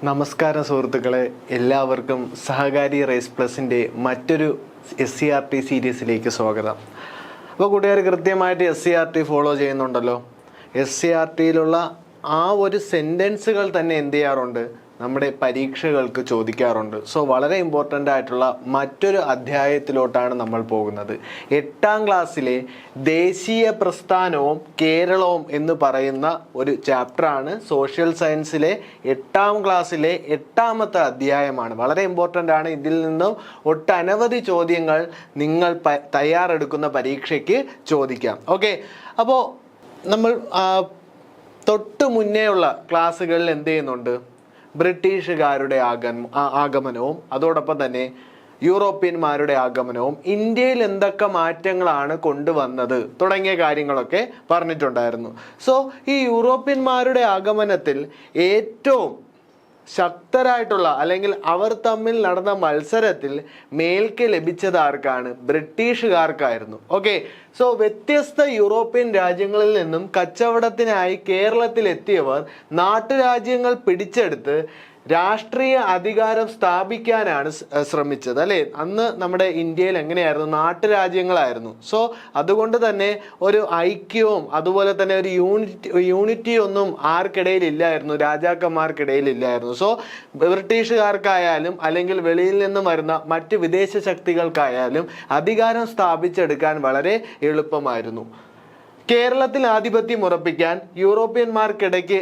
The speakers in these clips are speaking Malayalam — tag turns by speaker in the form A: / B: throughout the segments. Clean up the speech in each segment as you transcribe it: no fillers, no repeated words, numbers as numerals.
A: നമസ്കാരം സുഹൃത്തുക്കളെ, എല്ലാവർക്കും സഹകാരി റേസ് പ്ലസിൻ്റെ മറ്റൊരു SCRT സീരീസിലേക്ക് സ്വാഗതം. അപ്പോൾ കൂട്ടുകാർ കൃത്യമായിട്ട് SCRT ഫോളോ ചെയ്യുന്നുണ്ടല്ലോ. SCRTയിലുള്ള ആ ഒരു സെൻറ്റൻസുകൾ തന്നെ എന്ത് ചെയ്യാറുണ്ട്, നമ്മുടെ പരീക്ഷകൾക്ക് ചോദിക്കാറുണ്ട്. സോ വളരെ ഇമ്പോർട്ടൻ്റ് ആയിട്ടുള്ള മറ്റൊരു അധ്യായത്തിലോട്ടാണ് നമ്മൾ പോകുന്നത്. 8ാം ക്ലാസ്സിലെ ദേശീയ പ്രസ്ഥാനവും കേരളവും എന്ന് പറയുന്ന ഒരു ചാപ്റ്ററാണ്. സോഷ്യൽ സയൻസിലെ 8ാം ക്ലാസ്സിലെ 8ാമത്തെ അധ്യായമാണ്. വളരെ ഇമ്പോർട്ടൻ്റ് ആണ്. ഇതിൽ നിന്നും ഒട്ടനവധി ചോദ്യങ്ങൾ നിങ്ങൾ തയ്യാറെടുക്കുന്ന പരീക്ഷയ്ക്ക് ചോദിക്കാം. ഓക്കെ, അപ്പോൾ നമ്മൾ തൊട്ട് മുന്നേയുള്ള ക്ലാസ്സുകളിൽ എന്ത് ചെയ്യുന്നുണ്ട്, ബ്രിട്ടീഷുകാരുടെ ആഗമനവും അതോടൊപ്പം തന്നെ യൂറോപ്യന്മാരുടെ ആഗമനവും ഇന്ത്യയിൽ എന്തൊക്കെ മാറ്റങ്ങളാണ് കൊണ്ടുവന്നത് തുടങ്ങിയ കാര്യങ്ങളൊക്കെ പറഞ്ഞിട്ടുണ്ടായിരുന്നു. സോ ഈ യൂറോപ്യന്മാരുടെ ആഗമനത്തിൽ ഏറ്റവും ശക്തരായിട്ടുള്ള അല്ലെങ്കിൽ അവർ തമ്മിൽ നടന്ന മത്സരത്തിൽ മേൽക്ക് ലഭിച്ചത് ആർക്കാണ്? ബ്രിട്ടീഷുകാർക്കായിരുന്നു. ഓക്കെ, സോ വ്യത്യസ്ത യൂറോപ്യൻ രാജ്യങ്ങളിൽ നിന്നും കച്ചവടത്തിനായി കേരളത്തിലെത്തിയവർ നാട്ടുരാജ്യങ്ങൾ പിടിച്ചെടുത്ത് രാഷ്ട്രീയ അധികാരം സ്ഥാപിക്കാനാണ് ശ്രമിച്ചത് അല്ലേ. അന്ന് നമ്മുടെ ഇന്ത്യയിൽ എങ്ങനെയായിരുന്നു, നാട്ടുരാജ്യങ്ങളായിരുന്നു. സോ അതുകൊണ്ട് തന്നെ ഒരു ഐക്യവും അതുപോലെ തന്നെ ഒരു യൂണിറ്റി ഒന്നും ആർക്കിടയിൽ ഇല്ലായിരുന്നു, രാജാക്കന്മാർക്കിടയിൽ ഇല്ലായിരുന്നു. സോ ബ്രിട്ടീഷുകാർക്കായാലും അല്ലെങ്കിൽ വെളിയിൽ നിന്നും വരുന്ന മറ്റ് വിദേശ ശക്തികൾക്കായാലും അധികാരം സ്ഥാപിച്ചെടുക്കാൻ വളരെ എളുപ്പമായിരുന്നു. കേരളത്തിൽ ആധിപത്യം ഉറപ്പിക്കാൻ യൂറോപ്യന്മാർക്കിടയ്ക്ക്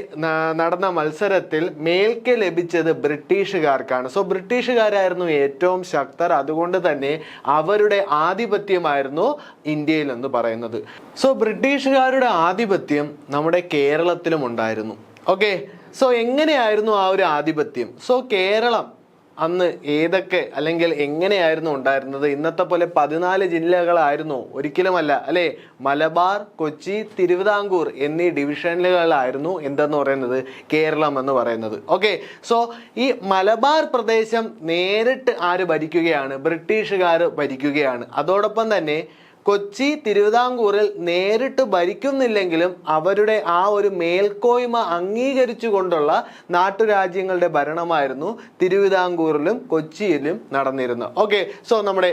A: നടന്ന മത്സരത്തിൽ മേൽക്ക് ലഭിച്ചത് ബ്രിട്ടീഷുകാർക്കാണ്. സോ ബ്രിട്ടീഷുകാരായിരുന്നു ഏറ്റവും ശക്തർ. അതുകൊണ്ട് തന്നെ അവരുടെ ആധിപത്യമായിരുന്നു ഇന്ത്യയിൽ എന്ന് പറയുന്നത്. സോ ബ്രിട്ടീഷുകാരുടെ ആധിപത്യം നമ്മുടെ കേരളത്തിലും ഉണ്ടായിരുന്നു. ഓക്കെ, സോ എങ്ങനെയായിരുന്നു ആ ഒരു ആധിപത്യം? സോ കേരളം അന്ന് ഏതൊക്കെ അല്ലെങ്കിൽ എങ്ങനെയായിരുന്നു ഉണ്ടായിരുന്നത്? ഇന്നത്തെ പോലെ 14 ജില്ലകളായിരുന്നു? ഒരിക്കലുമല്ല അല്ലേ. മലബാർ, കൊച്ചി, തിരുവിതാംകൂർ എന്നീ ഡിവിഷനുകളായിരുന്നു എന്തെന്ന് പറയുന്നത്, കേരളം എന്ന് പറയുന്നത്. ഓക്കെ, സോ ഈ മലബാർ പ്രദേശം നേരിട്ട് ആര് ഭരിക്കുകയാണ്? ബ്രിട്ടീഷുകാർ ഭരിക്കുകയാണ്. അതോടൊപ്പം തന്നെ കൊച്ചി, തിരുവിതാംകൂറിൽ നേരിട്ട് ഭരിക്കുന്നില്ലെങ്കിലും അവരുടെ ആ ഒരു മേൽക്കോയ്മ അംഗീകരിച്ചു കൊണ്ടുള്ള നാട്ടുരാജ്യങ്ങളുടെ ഭരണമായിരുന്നു തിരുവിതാംകൂറിലും കൊച്ചിയിലും നടന്നിരുന്നത്. ഓക്കെ, സോ നമ്മുടെ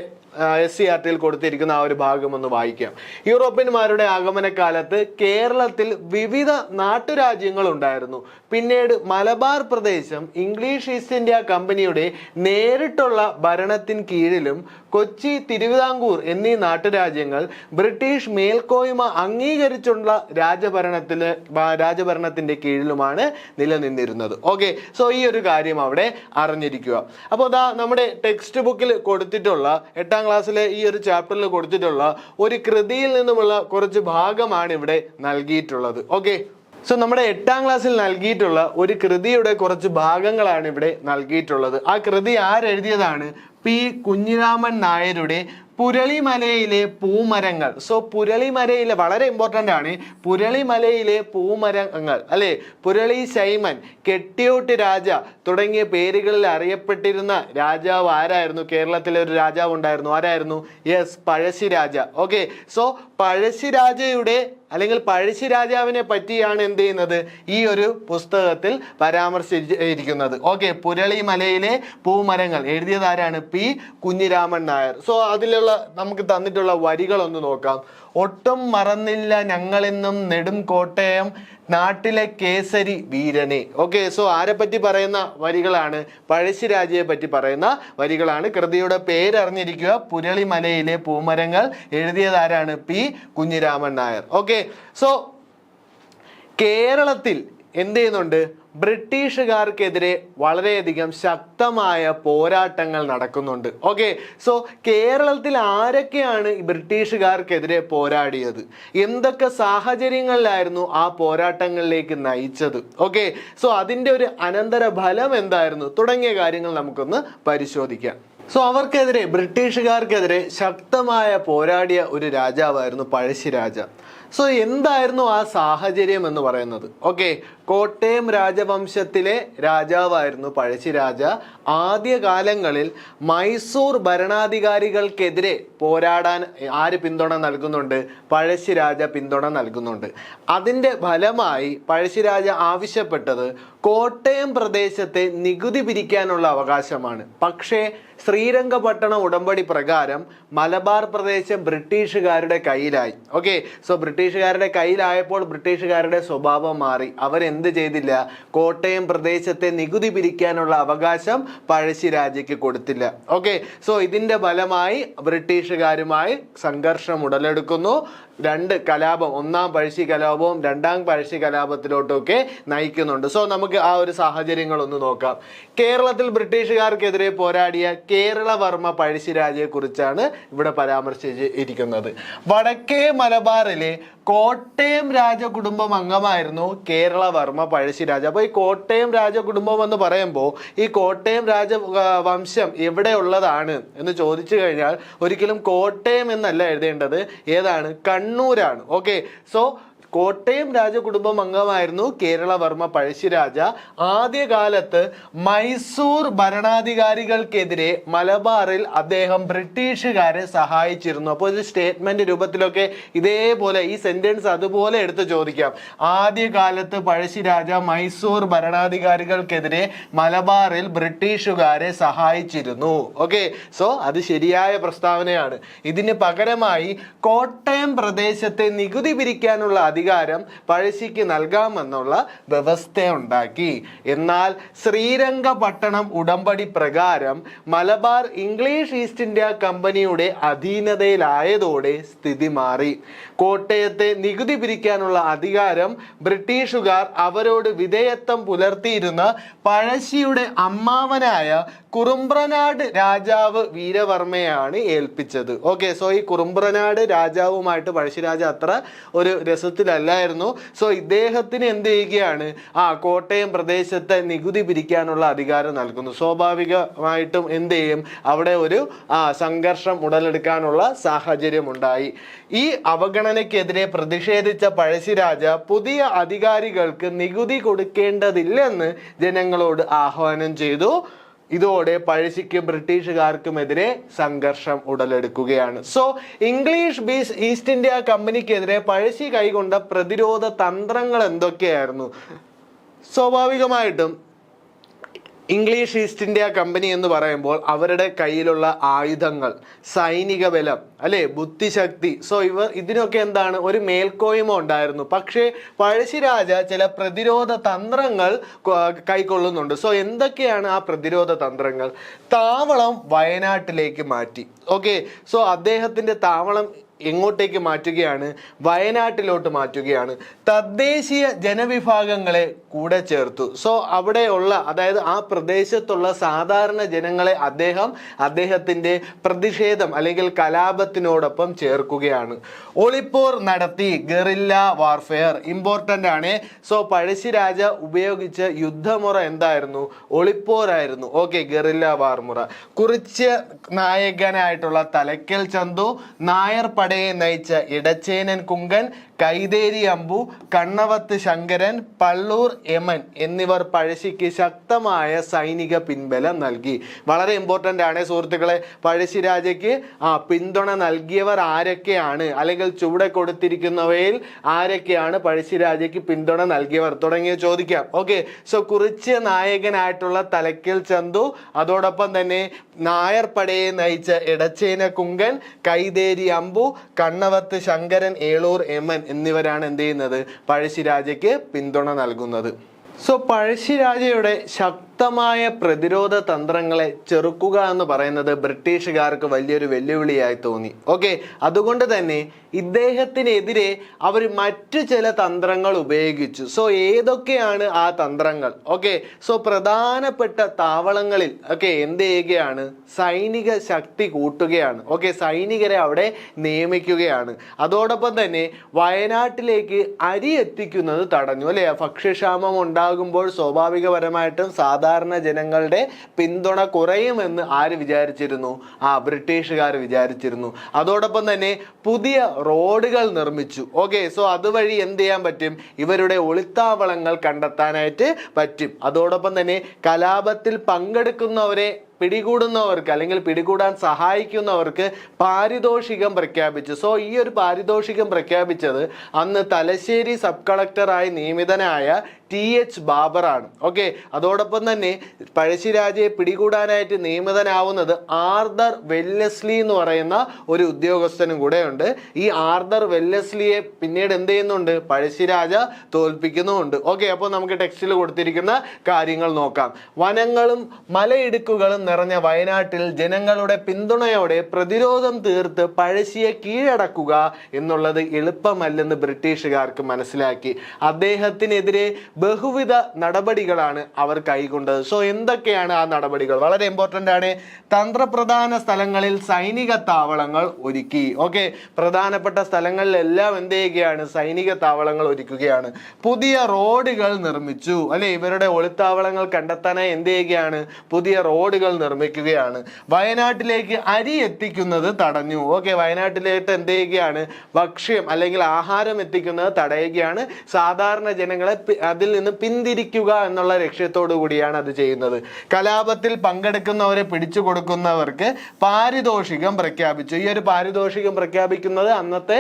A: SCRTയിൽ കൊടുത്തിരിക്കുന്ന ആ ഒരു ഭാഗം ഒന്ന് വായിക്കാം. യൂറോപ്യന്മാരുടെ ആഗമനകാലത്ത് കേരളത്തിൽ വിവിധ നാട്ടുരാജ്യങ്ങൾ ഉണ്ടായിരുന്നു. പിന്നീട് മലബാർ പ്രദേശം ഇംഗ്ലീഷ് ഈസ്റ്റ് ഇന്ത്യ കമ്പനിയുടെ നേരിട്ടുള്ള ഭരണത്തിന് കീഴിലും കൊച്ചി, തിരുവിതാംകൂർ എന്നീ നാട്ടുരാജ്യങ്ങൾ ബ്രിട്ടീഷ് മേൽക്കോയ്മ അംഗീകരിച്ചുള്ള രാജഭരണത്തിന്റെ കീഴിലുമാണ് നിലനിന്നിരുന്നത്. ഓക്കെ, സോ ഈ ഒരു കാര്യം അവിടെ അറിഞ്ഞിരിക്കുക. അപ്പോൾ ദാ നമ്മുടെ ടെക്സ്റ്റ് ബുക്കിൽ കൊടുത്തിട്ടുള്ള 8ാം ക്ലാസ്സിലെ ഈ ഒരു ചാപ്റ്ററിൽ കൊടുത്തിട്ടുള്ള ഒരു കൃതിയിൽ നിന്നുമുള്ള കുറച്ച് ഭാഗമാണ് ഇവിടെ നൽകിയിട്ടുള്ളത്. ഓക്കെ, സോ നമ്മുടെ 8ാം ക്ലാസ്സിൽ നൽകിയിട്ടുള്ള ഒരു കൃതിയുടെ കുറച്ച് ഭാഗങ്ങളാണ് ഇവിടെ നൽകിയിട്ടുള്ളത്. ആ കൃതി ആരെഴുതിയതാണ്? P. കുഞ്ഞിരാമൻ നായരുടെ പുരളിമലയിലെ പൂമരങ്ങൾ. സോ പുരളിമലയിലെ വളരെ ഇമ്പോർട്ടൻ്റ് ആണ്. പുരളിമലയിലെ പൂമരങ്ങൾ അല്ലെ, പുരളി ശൈമൻ, കെട്ടിയോട്ട് രാജ തുടങ്ങിയ പേരുകളിൽ അറിയപ്പെട്ടിരുന്ന രാജാവ് ആരായിരുന്നു? കേരളത്തിലെ ഒരു രാജാവ് ഉണ്ടായിരുന്നു. ആരായിരുന്നു? യെസ്, പഴശ്ശിരാജ. ഓക്കെ, സോ പഴശ്ശിരാജയുടെ അല്ലെങ്കിൽ പഴശ്ശിരാജാവിനെ പറ്റിയാണ് എന്ത് ചെയ്യുന്നത്, ഈ ഒരു പുസ്തകത്തിൽ പരാമർശിച്ചിരിക്കുന്നത്. ഓക്കെ, പുരളിമലയിലെ പൂമരങ്ങൾ എഴുതിയത് ആരാണ്? P. കുഞ്ഞിരാമൻ നായർ. സോ അതിലുള്ള നമുക്ക് തന്നിട്ടുള്ള വരികളൊന്ന് നോക്കാം. ഒട്ടും മറന്നില്ല ഞങ്ങളെന്നും നെടും കോട്ടയം നാട്ടിലെ കേസരി വീരനെ. ഓക്കെ, സോ ആരെ പറ്റി പറയുന്ന വരികളാണ്? പഴശ്ശിരാജയെ പറ്റി പറയുന്ന വരികളാണ്. കൃതിയുടെ പേരറിഞ്ഞിരിക്കുക, പുരളിമലയിലെ പൂമരങ്ങൾ. എഴുതിയത് ആരാണ്? P. Kunhiraman Nair. Okay, so കേരളത്തിൽ എന്ത് ചെയ്യുന്നുണ്ട്? ബ്രിട്ടീഷുകാർക്കെതിരെ വളരെയധികം ശക്തമായ പോരാട്ടങ്ങൾ നടക്കുന്നുണ്ട്. ഓക്കെ, സോ കേരളത്തിൽ ആരൊക്കെയാണ് ബ്രിട്ടീഷുകാർക്കെതിരെ പോരാടിയത്? എന്തൊക്കെ സാഹചര്യങ്ങളിലായിരുന്നു ആ പോരാട്ടങ്ങളിലേക്ക് നയിച്ചത്? ഓക്കെ, സോ അതിൻ്റെ ഒരു അനന്തര ഫലം എന്തായിരുന്നു തുടങ്ങിയ കാര്യങ്ങൾ നമുക്കൊന്ന് പരിശോധിക്കാം. സോ അവർക്കെതിരെ, ബ്രിട്ടീഷുകാർക്കെതിരെ ശക്തമായ പോരാടിയ ഒരു രാജാവായിരുന്നു പഴശ്ശിരാജ. സോ എന്തായിരുന്നു ആ സാഹചര്യം എന്ന് പറയുന്നത്? ഓക്കെ, കോട്ടയം രാജവംശത്തിലെ രാജാവായിരുന്നു പഴശ്ശിരാജ. ആദ്യകാലങ്ങളിൽ മൈസൂർ ഭരണാധികാരികൾക്കെതിരെ പോരാടാൻ ആര് പിന്തുണ നൽകുന്നുണ്ട്? പഴശ്ശിരാജ പിന്തുണ നൽകുന്നുണ്ട്. അതിൻ്റെ ഫലമായി പഴശ്ശിരാജ ആവശ്യപ്പെട്ടത് കോട്ടയം പ്രദേശത്തെ നികുതി പിരിക്കാനുള്ള അവകാശമാണ്. പക്ഷേ ശ്രീരംഗപട്ടണം ഉടമ്പടി പ്രകാരം മലബാർ പ്രദേശം ബ്രിട്ടീഷുകാരുടെ കയ്യിലായി. ഓക്കെ, സോ ബ്രിട്ടീഷുകാരുടെ കയ്യിലായപ്പോൾ ബ്രിട്ടീഷുകാരുടെ സ്വഭാവം മാറി. അവരെന്ത് ചെയ്തില്ല? കോട്ടയം പ്രദേശത്തെ നികുതി പിരിക്കാനുള്ള അവകാശം പഴശ്ശിരാജയ്ക്ക് കൊടുത്തില്ല. ഓക്കെ, സോ ഇതിന്റെ ഫലമായി ബ്രിട്ടീഷുകാരുമായി സംഘർഷം ഉടലെടുക്കുന്നു. രണ്ട് കലാപം, ഒന്നാം പഴശ്ശി കലാപവും രണ്ടാം പഴശ്ശി കലാപത്തിലോട്ടൊക്കെ നയിക്കുന്നുണ്ട്. സോ നമുക്ക് ആ ഒരു സാഹചര്യങ്ങൾ ഒന്ന് നോക്കാം. കേരളത്തിൽ ബ്രിട്ടീഷുകാർക്കെതിരെ പോരാടിയ കേരളവർമ്മ പഴശ്ശിരാജയെ കുറിച്ചാണ് ഇവിടെ പരാമർശിച്ചിരിക്കുന്നത്. വടക്കേ മലബാറിലെ കോട്ടയം രാജകുടുംബം അംഗമായിരുന്നു കേരളവർമ്മ പഴശ്ശിരാജ. അപ്പോൾ ഈ കോട്ടയം രാജകുടുംബം എന്ന് പറയുമ്പോൾ ഈ കോട്ടയം രാജവംശം എവിടെയുള്ളതാണ് എന്ന് ചോദിച്ചു കഴിഞ്ഞാൽ ഒരിക്കലും കോട്ടയം എന്നല്ല എഴുതേണ്ടത്, ഏതാണ്? കണ്ണൂരാണ്. ഓക്കെ, സോ കോട്ടയം രാജകുടുംബം അംഗമായിരുന്നു കേരളവർമ്മ പഴശ്ശിരാജ. ആദ്യകാലത്ത് മൈസൂർ ഭരണാധികാരികൾക്കെതിരെ മലബാറിൽ അദ്ദേഹം ബ്രിട്ടീഷുകാരെ സഹായിച്ചിരുന്നു. അപ്പോൾ ഇത് സ്റ്റേറ്റ്മെന്റ് രൂപത്തിലൊക്കെ ഇതേപോലെ ഈ സെന്റൻസ് അതുപോലെ എടുത്ത് ചോദിക്കാം. ആദ്യകാലത്ത് പഴശ്ശിരാജ മൈസൂർ ഭരണാധികാരികൾക്കെതിരെ മലബാറിൽ ബ്രിട്ടീഷുകാരെ സഹായിച്ചിരുന്നു. ഓക്കെ, സോ അത് ശരിയായ പ്രസ്താവനയാണ്. ഇതിന് പകരമായി കോട്ടയം പ്രദേശത്തെ നികുതി പിരിക്കാനുള്ള അധികാരം പഴശ്ശിക്ക് നൽകാമെന്നുള്ള വ്യവസ്ഥയുണ്ടാക്കി. എന്നാൽ ശ്രീരംഗപട്ടണം ഉടമ്പടി പ്രകാരം മലബാർ ഇംഗ്ലീഷ് ഈസ്റ്റ് ഇന്ത്യ കമ്പനിയുടെ അധീനതയിലായതോടെ സ്ഥിതി മാറി. കോട്ടയത്തെ നികുതി പിരിക്കാനുള്ള അധികാരം ബ്രിട്ടീഷുകാർ അവരോട് വിധേയത്വം പുലർത്തിയിരുന്ന പഴശ്ശിയുടെ അമ്മാവനായ കുറുമ്പ്രനാട് രാജാവ് വീരവർമ്മയാണ് ഏൽപ്പിച്ചത്. ഓക്കെ, സോ ഈ കുറുമ്പ്രനാട് രാജാവുമായിട്ട് പഴശ്ശിരാജ അത്ര ഒരു രസത്തിലല്ലായിരുന്നു. സോ ഇദ്ദേഹത്തിന് എന്ത് ചെയ്യുകയാണ്? കോട്ടയം പ്രദേശത്തെ നികുതി പിരിക്കാനുള്ള അധികാരം നൽകുന്നു. സ്വാഭാവികമായിട്ടും എന്ത് ചെയ്യും? അവിടെ ഒരു സംഘർഷം ഉടലെടുക്കാനുള്ള സാഹചര്യം ഉണ്ടായി. ഈ അവഗണനയ്ക്കെതിരെ പ്രതിഷേധിച്ച പഴശ്ശിരാജ പുതിയ അധികാരികൾക്ക് നികുതി കൊടുക്കേണ്ടതില്ലെന്ന് ജനങ്ങളോട് ആഹ്വാനം ചെയ്തു. ഇതോടെ പഴശ്ശിക്കും ബ്രിട്ടീഷുകാർക്കുമെതിരെ സംഘർഷം ഉടലെടുക്കുകയാണ്. സോ ഇംഗ്ലീഷ് ഈസ്റ്റ് ഇന്ത്യ കമ്പനിക്കെതിരെ പഴശ്ശി കൈകൊണ്ട പ്രതിരോധ തന്ത്രങ്ങൾ എന്തൊക്കെയായിരുന്നു? സ്വാഭാവികമായിട്ടും ഇംഗ്ലീഷ് ഈസ്റ്റ് ഇന്ത്യ കമ്പനി എന്ന് പറയുമ്പോൾ അവരുടെ കയ്യിലുള്ള ആയുധങ്ങൾ, സൈനിക ബലം, അല്ലെ, ബുദ്ധിശക്തി, സോ ഇതിനൊക്കെ എന്താണ്? ഒരു മേൽക്കോയ്മ ഉണ്ടായിരുന്നു. പക്ഷേ പഴശ്ശിരാജ ചില പ്രതിരോധ തന്ത്രങ്ങൾ കൈക്കൊള്ളുന്നുണ്ട്. സോ എന്തൊക്കെയാണ് ആ പ്രതിരോധ തന്ത്രങ്ങൾ? താവളം വയനാട്ടിലേക്ക് മാറ്റി. ഓക്കെ, സോ അദ്ദേഹത്തിന്റെ താവളം എങ്ങോട്ടേക്ക് മാറ്റുകയാണ്? വയനാട്ടിലോട്ട് മാറ്റുകയാണ്. തദ്ദേശീയ ജനവിഭാഗങ്ങളെ കൂടെ ചേർത്തു. സോ അവിടെയുള്ള, അതായത് ആ പ്രദേശത്തുള്ള സാധാരണ ജനങ്ങളെ അദ്ദേഹത്തിന്റെ പ്രതിഷേധം അല്ലെങ്കിൽ കലാപത്തിനോടൊപ്പം ചേർക്കുകയാണ്. ഒളിപ്പോർ നടത്തി, ഗറില്ല വാർഫെയർ ഇമ്പോർട്ടൻ്റ് ആണ്. സോ പഴശ്ശിരാജ ഉപയോഗിച്ച യുദ്ധമുറ എന്തായിരുന്നു? ഒളിപ്പോരായിരുന്നു. ഓക്കെ, ഗറില്ല വാർമുറ. കുറിച്യ നായകനായിട്ടുള്ള തലക്കൽ ചന്തു, നായർ പടയെ നയിച്ച ഇടച്ചേനൻ കുങ്കൻ, കൈതേരി അമ്പു, കണ്ണവത്ത് ശങ്കരൻ, പള്ളൂർ യമൻ എന്നിവർ പഴശ്ശിക്ക് ശക്തമായ സൈനിക പിൻബലം നൽകി. വളരെ ഇമ്പോർട്ടൻ്റ് ആണ് സുഹൃത്തുക്കളെ. പഴശ്ശിരാജയ്ക്ക് പിന്തുണ നൽകിയവർ ആരൊക്കെയാണ്, അല്ലെങ്കിൽ ചുവടെ കൊടുത്തിരിക്കുന്നവയിൽ ആരൊക്കെയാണ് പഴശ്ശിരാജയ്ക്ക് പിന്തുണ നൽകിയവർ തുടങ്ങിയ ചോദിക്കാം. ഓക്കെ, സോ കുറിച്യ നായകനായിട്ടുള്ള തലക്കൽ ചന്തു, അതോടൊപ്പം തന്നെ നായർ പടയെ നയിച്ച ഇടച്ചേന കുങ്കൻ, കൈതേരി അമ്പു, കണ്ണവത്ത് ശങ്കരൻ, ഏളൂർ യമൻ എന്നിവരാണ് എന്ത് ചെയ്യുന്നത്? പഴശ്ശിരാജയ്ക്ക് പിന്തുണ നൽകുന്നത്. സോ പഴശ്ശിരാജയുടെ ശക്തമായ പ്രതിരോധ തന്ത്രങ്ങളെ ചെറുക്കുക എന്ന് പറയുന്നത് ബ്രിട്ടീഷുകാർക്ക് വലിയൊരു വെല്ലുവിളിയായി തോന്നി. ഓക്കെ, അതുകൊണ്ട് തന്നെ ഇദ്ദേഹത്തിനെതിരെ അവർ മറ്റു ചില തന്ത്രങ്ങൾ ഉപയോഗിച്ചു. സോ ഏതൊക്കെയാണ് ആ തന്ത്രങ്ങൾ? ഓക്കെ, സോ പ്രധാനപ്പെട്ട താവളങ്ങളിൽ എന്ത് ചെയ്യുകയാണ്? സൈനിക ശക്തി കൂട്ടുകയാണ്. ഓക്കെ, സൈനികരെ അവിടെ നിയമിക്കുകയാണ്. അതോടൊപ്പം തന്നെ വയനാട്ടിലേക്ക് അരി എത്തിക്കുന്നത് തടഞ്ഞു. അല്ലെ, ഭക്ഷ്യക്ഷാമം ഉണ്ടാകുമ്പോൾ സ്വാഭാവികപരമായിട്ടും സാധാരണ സാധാരണ ജനങ്ങളുടെ പിന്തുണ കുറയുമെന്ന് ആര് വിചാരിച്ചിരുന്നു? ബ്രിട്ടീഷുകാർ വിചാരിച്ചിരുന്നു. അതോടൊപ്പം തന്നെ പുതിയ റോഡുകൾ നിർമ്മിച്ചു. ഓക്കെ, സോ അതുവഴി എന്ത് ചെയ്യാൻ പറ്റും? ഇവരുടെ ഒളിത്താവളങ്ങൾ കണ്ടെത്താനായിട്ട് പറ്റും. അതോടൊപ്പം തന്നെ കലാപത്തിൽ പങ്കെടുക്കുന്നവരെ പിടികൂടുന്നവർക്ക് അല്ലെങ്കിൽ പിടികൂടാൻ സഹായിക്കുന്നവർക്ക് പാരിതോഷികം പ്രഖ്യാപിച്ചു. സോ ഈ ഒരു പാരിതോഷികം പ്രഖ്യാപിച്ചത് അന്ന് തലശ്ശേരി സബ് കളക്ടറായി നിയമിതനായ TH ബാബറാണ്. ഓക്കെ, അതോടൊപ്പം തന്നെ പഴശ്ശിരാജയെ പിടികൂടാനായിട്ട് നിയമിതനാവുന്നത് ആർതർ വെല്ലസ്ലി എന്ന് പറയുന്ന ഒരു ഉദ്യോഗസ്ഥനും കൂടെ ഉണ്ട്. ഈ ആർതർ വെല്ലസ്ലിയെ പിന്നീട് എന്ത് ചെയ്യുന്നുണ്ട്? പഴശ്ശിരാജ തോൽപ്പിക്കുന്നുമുണ്ട്. ഓക്കെ, അപ്പോൾ നമുക്ക് ടെക്സ്റ്റിൽ കൊടുത്തിരിക്കുന്ന കാര്യങ്ങൾ നോക്കാം. വനങ്ങളും മലയിടുക്കുകളും നിറഞ്ഞ വയനാട്ടിൽ ജനങ്ങളുടെ പിന്തുണയോടെ പ്രതിരോധം തീർത്ത് പഴശ്ശിയെ കീഴടക്കുക എന്നുള്ളത് എളുപ്പമല്ലെന്ന് ബ്രിട്ടീഷുകാർക്ക് മനസ്സിലാക്കി. അദ്ദേഹത്തിനെതിരെ ബഹുവിധ നടപടികളാണ് അവർ കൈക്കൊണ്ടത്. സോ എന്തൊക്കെയാണ് ആ നടപടികൾ? വളരെ ഇമ്പോർട്ടൻ്റ് ആണ്. തന്ത്രപ്രധാന സ്ഥലങ്ങളിൽ സൈനിക താവളങ്ങൾ ഒരുക്കി. ഓക്കെ, പ്രധാനപ്പെട്ട സ്ഥലങ്ങളിലെല്ലാം എന്ത് ചെയ്യുകയാണ്? സൈനിക താവളങ്ങൾ ഒരുക്കുകയാണ്. പുതിയ റോഡുകൾ നിർമ്മിച്ചു. അല്ലെ, ഇവരുടെ ഒളിത്താവളങ്ങൾ കണ്ടെത്താനായി എന്ത് ചെയ്യുകയാണ്? പുതിയ റോഡുകൾ നിർമ്മിക്കുകയാണ്. വയനാട്ടിലേക്ക് അരി എത്തിക്കുന്നത് തടഞ്ഞു. ഓക്കെ, വയനാട്ടിലേക്ക് എന്ത് ചെയ്യുകയാണ്? ഭക്ഷ്യം അല്ലെങ്കിൽ ആഹാരം എത്തിക്കുന്നത് തടയുകയാണ്. സാധാരണ ജനങ്ങളെ അതിൽ നിന്ന് പിന്തിരിക്കുക എന്നുള്ള ലക്ഷ്യത്തോടു കൂടിയാണ് അത് ചെയ്യുന്നത്. കലാപത്തിൽ പങ്കെടുക്കുന്നവരെ പിടിച്ചു കൊടുക്കുന്നവർക്ക് പാരിതോഷികം പ്രഖ്യാപിച്ചു. ഈ ഒരു പാരിതോഷികം പ്രഖ്യാപിക്കുന്നത് അന്നത്തെ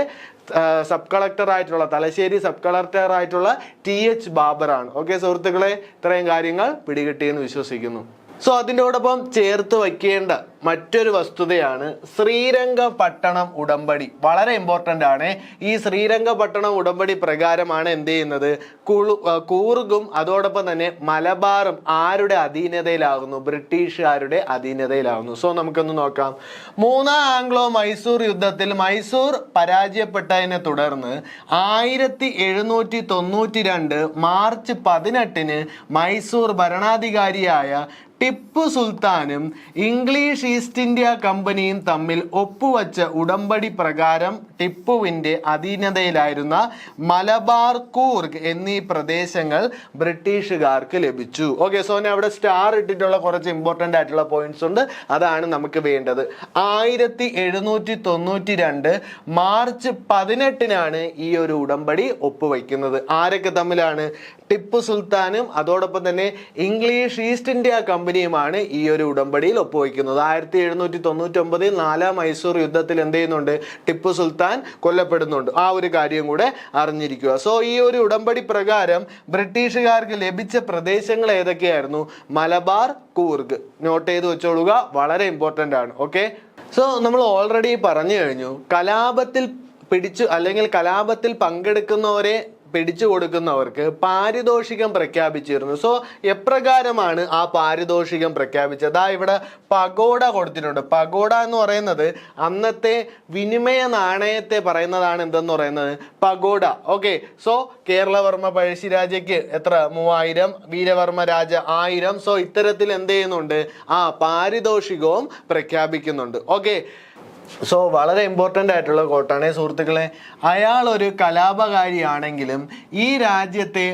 A: സബ് കളക്ടർ ആയിട്ടുള്ള തലശ്ശേരി സബ് കളക്ടർ ആയിട്ടുള്ള TH ബാബറാണ്. ഓക്കെ സുഹൃത്തുക്കളെ, ഇത്രയും കാര്യങ്ങൾ പിടികിട്ടിയെന്ന് വിശ്വസിക്കുന്നു. സോ അതിനോടൊപ്പം ചേർത്ത് വയ്ക്കേണ്ട മറ്റൊരു വസ്തുതയാണ് ശ്രീരംഗപട്ടണം ഉടമ്പടി. വളരെ ഇമ്പോർട്ടൻ്റ് ആണ്. ഈ ശ്രീരംഗപട്ടണം ഉടമ്പടി പ്രകാരമാണ് എന്ത് ചെയ്യുന്നത്? കൂർഗും അതോടൊപ്പം തന്നെ മലബാറും ആരുടെ അധീനതയിലാകുന്നു? ബ്രിട്ടീഷുകാരുടെ അധീനതയിലാകുന്നു. സോ നമുക്കൊന്ന് നോക്കാം. മൂന്നാം ആംഗ്ലോ മൈസൂർ യുദ്ധത്തിൽ മൈസൂർ പരാജയപ്പെട്ടതിനെ തുടർന്ന് 1792 മാർച്ച് 18 മൈസൂർ ഭരണാധികാരിയായ ടിപ്പു സുൽത്താനും ഇംഗ്ലീഷ് ഈസ്റ്റ് ഇന്ത്യ കമ്പനിയും തമ്മിൽ ഒപ്പുവച്ച ഉടമ്പടി പ്രകാരം ടിപ്പുവിൻ്റെ അധീനതയിലായിരുന്ന മലബാർ, കൂർഗ് എന്നീ പ്രദേശങ്ങൾ ബ്രിട്ടീഷുകാർക്ക് ലഭിച്ചു. ഓക്കെ, സോ ഞാൻ അവിടെ സ്റ്റാർ ഇട്ടിട്ടുള്ള കുറച്ച് ഇമ്പോർട്ടൻ്റ് ആയിട്ടുള്ള പോയിന്റ്സ് ഉണ്ട്, അതാണ് നമുക്ക് വേണ്ടത്. 1792 മാർച്ച് 18 ഈ ഒരു ഉടമ്പടി ഒപ്പുവയ്ക്കുന്നത്. ആരൊക്കെ തമ്മിലാണ്? ടിപ്പു സുൽത്താനും അതോടൊപ്പം തന്നെ ഇംഗ്ലീഷ് ഈസ്റ്റ് ഇന്ത്യ കമ്പനിയുമാണ് ഈ ഒരു ഉടമ്പടിയിൽ ഒപ്പുവയ്ക്കുന്നത്. 1799 നാലാം മൈസൂർ യുദ്ധത്തിൽ എന്ത് ചെയ്യുന്നുണ്ട്? ടിപ്പു സുൽത്താൻ കൊല്ലപ്പെടുന്നുണ്ട്. ആ ഒരു കാര്യം കൂടെ അറിഞ്ഞിരിക്കുക. സോ ഈ ഒരു ഉടമ്പടി പ്രകാരം ബ്രിട്ടീഷുകാർക്ക് ലഭിച്ച പ്രദേശങ്ങൾ ഏതൊക്കെയായിരുന്നു? മലബാർ, കൂർഗ്. നോട്ട് ചെയ്ത് വെച്ചോളുക, വളരെ ഇമ്പോർട്ടൻ്റ് ആണ്. ഓക്കെ, സോ നമ്മൾ ഓൾറെഡി പറഞ്ഞു കഴിഞ്ഞു, കലാപത്തിൽ കലാപത്തിൽ പങ്കെടുക്കുന്നവരെ പിടിച്ചു കൊടുക്കുന്നവർക്ക് പാരിതോഷികം പ്രഖ്യാപിച്ചിരുന്നു. സോ എപ്രകാരമാണ് ആ പാരിതോഷികം പ്രഖ്യാപിച്ചത്? ഇവിടെ പഗോഡ കൊടുത്തിട്ടുണ്ട്. പഗോഡ എന്ന് പറയുന്നത് അന്നത്തെ വിനിമയ നാണയത്തെ പറയുന്നതാണ്. എന്തെന്ന് പറയുന്നത്? പഗോഡ. ഓക്കെ, സോ കേരളവർമ്മ പഴശ്ശിരാജയ്ക്ക് എത്ര? 3000, വീരവർമ്മ രാജ 1000. സോ ഇത്തരത്തിൽ എന്ത് ചെയ്യുന്നുണ്ട്? പാരിതോഷികവും പ്രഖ്യാപിക്കുന്നുണ്ട്. ഓക്കെ, സോ വളരെ ഇമ്പോർട്ടൻ്റ് ആയിട്ടുള്ള കോട്ടാണ് സുഹൃത്തുക്കളെ. അയാൾ ഒരു കലാപകാരിയാണെങ്കിലും ഈ രാജ്യത്തെ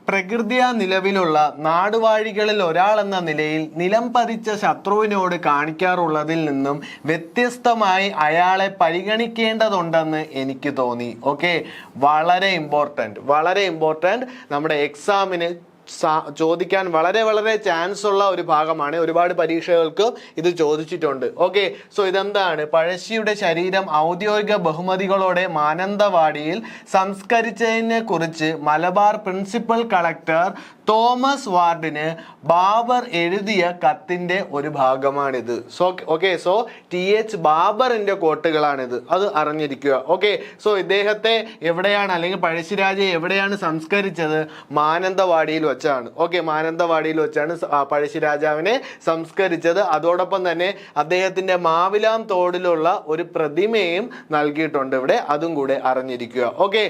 A: പ്രകൃതിയാ നിലവിലുള്ള നാടുവാഴികളിൽ ഒരാൾ എന്ന നിലയിൽ നിലം പതിച്ച ശത്രുവിനോട് കാണിക്കാറുള്ളതിൽ നിന്നും വ്യത്യസ്തമായി അയാളെ പരിഗണിക്കേണ്ടതുണ്ടെന്ന് എനിക്ക് തോന്നി. ഓക്കെ, വളരെ ഇമ്പോർട്ടൻ്റ് നമ്മുടെ എക്സാമിന് ചോദിക്കാൻ വളരെ ചാൻസ് ഉള്ള ഒരു ഭാഗമാണ്. ഒരുപാട് പരീക്ഷകൾക്ക് ഇത് ചോദിച്ചിട്ടുണ്ട്. ഓക്കെ, സോ ഇതെന്താണ്? പഴശ്ശിയുടെ ശരീരം ഔദ്യോഗിക ബഹുമതികളോടെ മാനന്തവാടിയിൽ സംസ്കരിച്ചതിനെ കുറിച്ച് മലബാർ പ്രിൻസിപ്പൽ കളക്ടർ തോമസ് വാർഡിന് ബാബർ എഴുതിയ കത്തിന്റെ ഒരു ഭാഗമാണിത്. സോ TH ബാബറിന്റെ കോട്ടുകളാണിത്, അത് അറിഞ്ഞിരിക്കുക. ഓക്കെ, സോ ഇദ്ദേഹത്തെ എവിടെയാണ് അല്ലെങ്കിൽ പഴശ്ശിരാജയെ എവിടെയാണ് സംസ്കരിച്ചത്? മാനന്തവാടിയിൽ വെച്ചാണ്. ഓക്കെ, മാനന്തവാടിയിൽ വെച്ചാണ് പഴശ്ശിരാജാവിനെ സംസ്കരിച്ചത്. അതോടൊപ്പം തന്നെ അദ്ദേഹത്തിന്റെ മാവിലാം തോടിലുള്ള ഒരു പ്രതിമയും നൽകിയിട്ടുണ്ട് ഇവിടെ, അതും കൂടെ അറിഞ്ഞിരിക്കുക. ഓക്കെ,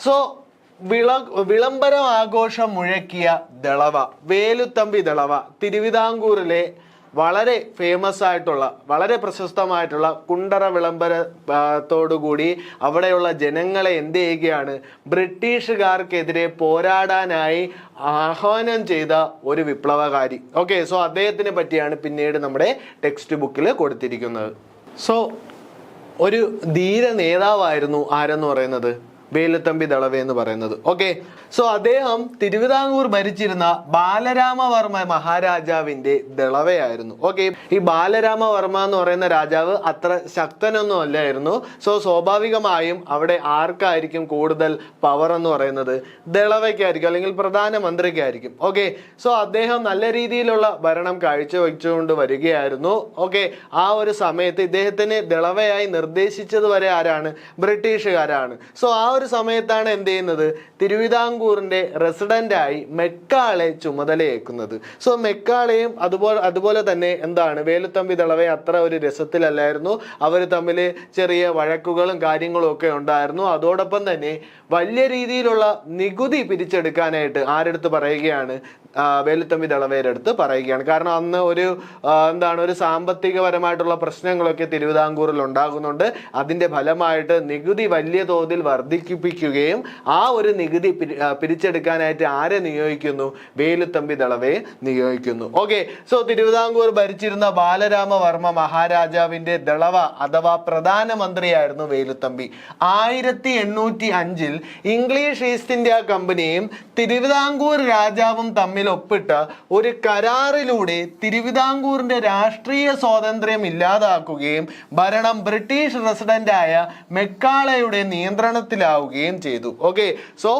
A: സോ വിളംബരം ആഘോഷം മുഴക്കിയ ദളവ, വേലുത്തമ്പി ദളവ തിരുവിതാംകൂറിലെ വളരെ ഫേമസ് ആയിട്ടുള്ള വളരെ പ്രശസ്തമായിട്ടുള്ള കുണ്ടറ വിളംബരത്തോടുകൂടി അവിടെയുള്ള ജനങ്ങളെ എന്ത് ചെയ്യുകയാണ്, ബ്രിട്ടീഷുകാർക്കെതിരെ പോരാടാനായി ആഹ്വാനം ചെയ്ത ഒരു വിപ്ലവകാരി. ഓക്കെ, സോ അദ്ദേഹത്തിനെ പറ്റിയാണ് പിന്നീട് നമ്മുടെ ടെക്സ്റ്റ് ബുക്കിൽ കൊടുത്തിരിക്കുന്നത്. സോ ഒരു ധീര നേതാവായിരുന്നു ആരെന്ന് പറയുന്നത്, വേലുത്തമ്പി ദളവ എന്ന് പറയുന്നത്. ഓക്കെ, സോ അദ്ദേഹം തിരുവിതാംകൂർ ഭരിച്ചിരുന്ന ബാലരാമവർമ്മ മഹാരാജാവിന്റെ ദളവയായിരുന്നു. ഓക്കെ, ഈ ബാലരാമവർമ്മ എന്ന് പറയുന്ന രാജാവ് അത്ര ശക്തനൊന്നും അല്ലായിരുന്നു. സോ സ്വാഭാവികമായും അവിടെ ആർക്കായിരിക്കും കൂടുതൽ പവർ എന്ന് പറയുന്നത്, ദളവയ്ക്കായിരിക്കും, അല്ലെങ്കിൽ പ്രധാനമന്ത്രിക്കായിരിക്കും. ഓക്കെ, സോ അദ്ദേഹം നല്ല രീതിയിലുള്ള ഭരണം കാഴ്ചവെച്ചുകൊണ്ട് വരികയായിരുന്നു. ഓക്കെ, ആ ഒരു സമയത്ത് ഇദ്ദേഹത്തിന് ദളവയായി നിർദ്ദേശിച്ചത് വരെ ആരാണ്, ബ്രിട്ടീഷുകാരാണ്. സോ ആ ഒരു സമയത്താണ് എന്ത് ചെയ്യുന്നത്, തിരുവിതാംകൂറിന്റെ റെസിഡന്റായി മെക്കാളെ ചുമതലയേക്കുന്നത്. സോ മെക്കാളെയും അതുപോലെ തന്നെ എന്താണ്, വേലുത്തമ്പി ദളവ അത്ര ഒരു രസത്തിലല്ലായിരുന്നു. അവർ തമ്മിൽ ചെറിയ വഴക്കുകളും കാര്യങ്ങളും ഒക്കെ ഉണ്ടായിരുന്നു. അതോടൊപ്പം തന്നെ വലിയ രീതിയിലുള്ള നികുതി പിരിച്ചെടുക്കാനായിട്ട് ആരെടുത്ത് പറയുകയാണ്, വേലുത്തമ്പി ദളവയുടെ അടുത്ത് പറയുകയാണ്. കാരണം അന്ന് ഒരു സാമ്പത്തികപരമായിട്ടുള്ള പ്രശ്നങ്ങളൊക്കെ തിരുവിതാംകൂറിൽ ഉണ്ടാകുന്നുണ്ട്. അതിന്റെ ഫലമായിട്ട് നികുതി വലിയ തോതിൽ വർദ്ധിപ്പിക്കുകയും ആ ഒരു നികുതി പിരിച്ചെടുക്കാനായിട്ട് ആരെ നിയോഗിക്കുന്നു, വേലുത്തമ്പി ദളവയെ നിയോഗിക്കുന്നു. ഓക്കെ, സോ തിരുവിതാംകൂർ ഭരിച്ചിരുന്ന ബാലരാമവർമ്മ മഹാരാജാവിന്റെ ദളവ അഥവാ പ്രധാനമന്ത്രിയായിരുന്നു വേലുത്തമ്പി. 1805 ഇംഗ്ലീഷ് ഈസ്റ്റ് ഇന്ത്യ കമ്പനിയും തിരുവിതാംകൂർ രാജാവും തമ്മിൽ ഒപ്പിട്ട ഒരു കരാറിലൂടെ തിരുവിതാംകൂറിന്റെ രാഷ്ട്രീയ സ്വാതന്ത്ര്യം ഇല്ലാതാക്കുകയും ഭരണം ബ്രിട്ടീഷ് റെസിഡന്റായ മെക്കാളയുടെ നിയന്ത്രണത്തിലാവുകയും ചെയ്തു. ഓക്കെ, സോ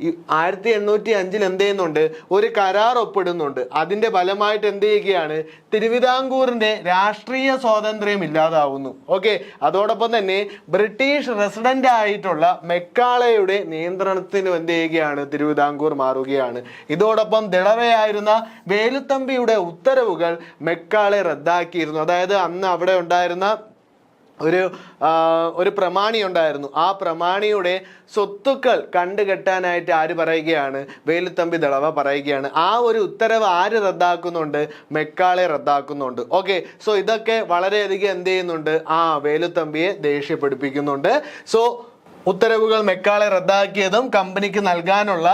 A: 1805 എന്ത് ചെയ്യുന്നുണ്ട്, ഒരു കരാർ ഒപ്പിടുന്നുണ്ട്. അതിന്റെ ഫലമായിട്ട് എന്ത് ചെയ്യുകയാണ്, തിരുവിതാംകൂറിന്റെ രാഷ്ട്രീയ സ്വാതന്ത്ര്യം ഇല്ലാതാവുന്നു. ഓക്കെ, അതോടൊപ്പം തന്നെ ബ്രിട്ടീഷ് റെസിഡന്റ് ആയിട്ടുള്ള മെക്കാളയുടെ നിയന്ത്രണത്തിന് എന്ത് ചെയ്യുകയാണ്, തിരുവിതാംകൂർ മാറുകയാണ്. ഇതോടൊപ്പം ദളവയായിരുന്ന വേലുത്തമ്പിയുടെ ഉത്തരവുകൾ മെക്കാളെ റദ്ദാക്കിയിരുന്നു. അതായത് അന്ന് അവിടെ ഉണ്ടായിരുന്ന ഒരു പ്രമാണി ഉണ്ടായിരുന്നു. ആ പ്രമാണിയുടെ സ്വത്തുക്കൾ കണ്ടുകെട്ടാനായിട്ട് ആര് പറയുകയാണ്, വേലുത്തമ്പി ദളവ പറയുകയാണ്. ആ ഒരു ഉത്തരവ് ആര് റദ്ദാക്കുന്നുണ്ട്, മെക്കാളെ റദ്ദാക്കുന്നുണ്ട്. ഓക്കെ, സോ ഇതൊക്കെ വളരെയധികം എന്ത് ചെയ്യുന്നുണ്ട്, വേലുത്തമ്പിയെ ദേഷ്യപ്പെടുപ്പിക്കുന്നുണ്ട്. സോ ഉത്തരവുകൾ മെക്കാളെ റദ്ദാക്കിയതും കമ്പനിക്ക് നൽകാനുള്ള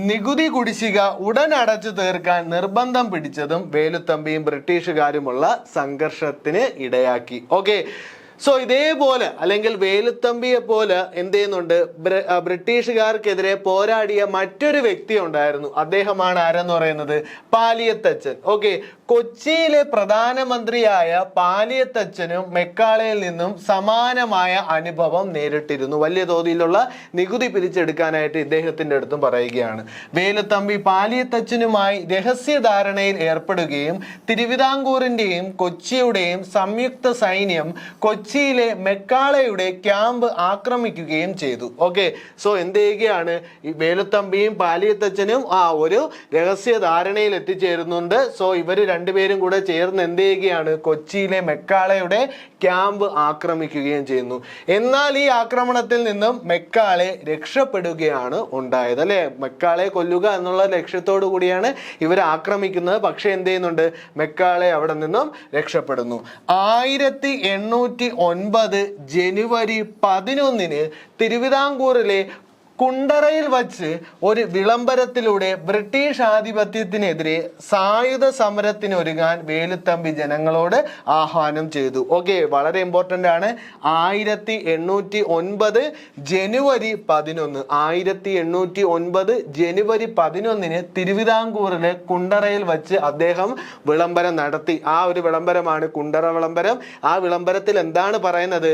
A: നികുതി കുടിശ്ശിക ഉടൻ അടച്ചു തീർക്കാൻ നിർബന്ധം പിടിച്ചതും വേലുത്തമ്പിയും ബ്രിട്ടീഷുകാരുമുള്ള സംഘർഷത്തിന് ഇടയാക്കി. ഓക്കെ, സോ ഇതേപോലെ അല്ലെങ്കിൽ വേലുത്തമ്പിയെ പോലെ എന്ത് ചെയ്യുന്നുണ്ട്, ബ്രിട്ടീഷുകാർക്കെതിരെ പോരാടിയ മറ്റൊരു വ്യക്തി ഉണ്ടായിരുന്നു. അദ്ദേഹമാണ് ആരെന്ന് പറയുന്നത്, പാലിയത്തച്ഛൻ. ഓക്കെ, കൊച്ചിയിലെ പ്രധാനമന്ത്രിയായ പാലിയത്തച്ഛനും മെക്കാളയിൽ നിന്നും സമാനമായ അനുഭവം നേരിട്ടിരുന്നു. വലിയ തോതിലുള്ള നികുതി പിരിച്ചെടുക്കാനായിട്ട് ഇദ്ദേഹത്തിന്റെ അടുത്തും പറയുകയാണ്. വേലുത്തമ്പി പാലിയത്തച്ഛനുമായി രഹസ്യധാരണയിൽ ഏർപ്പെടുകയും തിരുവിതാംകൂറിന്റെയും കൊച്ചിയുടെയും സംയുക്ത സൈന്യം കൊച്ചിയിലെ മെക്കാളയുടെ ക്യാമ്പ് ആക്രമിക്കുകയും ചെയ്തു. ഓക്കെ, സോ എന്ത് ചെയ്യുകയാണ്, ഈ വേലുത്തമ്പിയും പാലിയത്തച്ഛനും ഒരു രഹസ്യ ധാരണയിൽ എത്തിച്ചേരുന്നുണ്ട്. സോ ഇവര് രണ്ടുപേരും കൂടെ ചേർന്ന് എന്ത് ചെയ്യുകയാണ്, കൊച്ചിയിലെ മെക്കാളയുടെ ക്യാമ്പ് ആക്രമിക്കുകയും ചെയ്യുന്നു. എന്നാൽ ഈ ആക്രമണത്തിൽ നിന്നും മെക്കാളെ രക്ഷപ്പെടുകയാണ് ഉണ്ടായത്. അല്ലെ, മെക്കാളെ കൊല്ലുക എന്നുള്ള ലക്ഷ്യത്തോടു കൂടിയാണ് ഇവർ ആക്രമിക്കുന്നത്. പക്ഷെ എന്ത് ചെയ്യുന്നുണ്ട്, മെക്കാളെ അവിടെ നിന്നും രക്ഷപ്പെടുന്നു. 1809 ജനുവരി 11 തിരുവിതാംകൂറിലെ കുണ്ടറയിൽ വച്ച് ഒരു വിളംബരത്തിലൂടെ ബ്രിട്ടീഷ് ആധിപത്യത്തിനെതിരെ സായുധ സമരത്തിന് ഒരുങ്ങാൻ വേലുത്തമ്പി ജനങ്ങളോട് ആഹ്വാനം ചെയ്തു. ഓക്കെ, വളരെ ഇമ്പോർട്ടൻ്റ് ആണ്. 1809 ജനുവരി 11 1809 ജനുവരി 11 തിരുവിതാംകൂറിലെ കുണ്ടറയിൽ വച്ച് അദ്ദേഹം വിളംബരം നടത്തി. ആ ഒരു വിളംബരമാണ് കുണ്ടറ വിളംബരം. ആ വിളംബരത്തിൽ എന്താണ് പറയുന്നത്,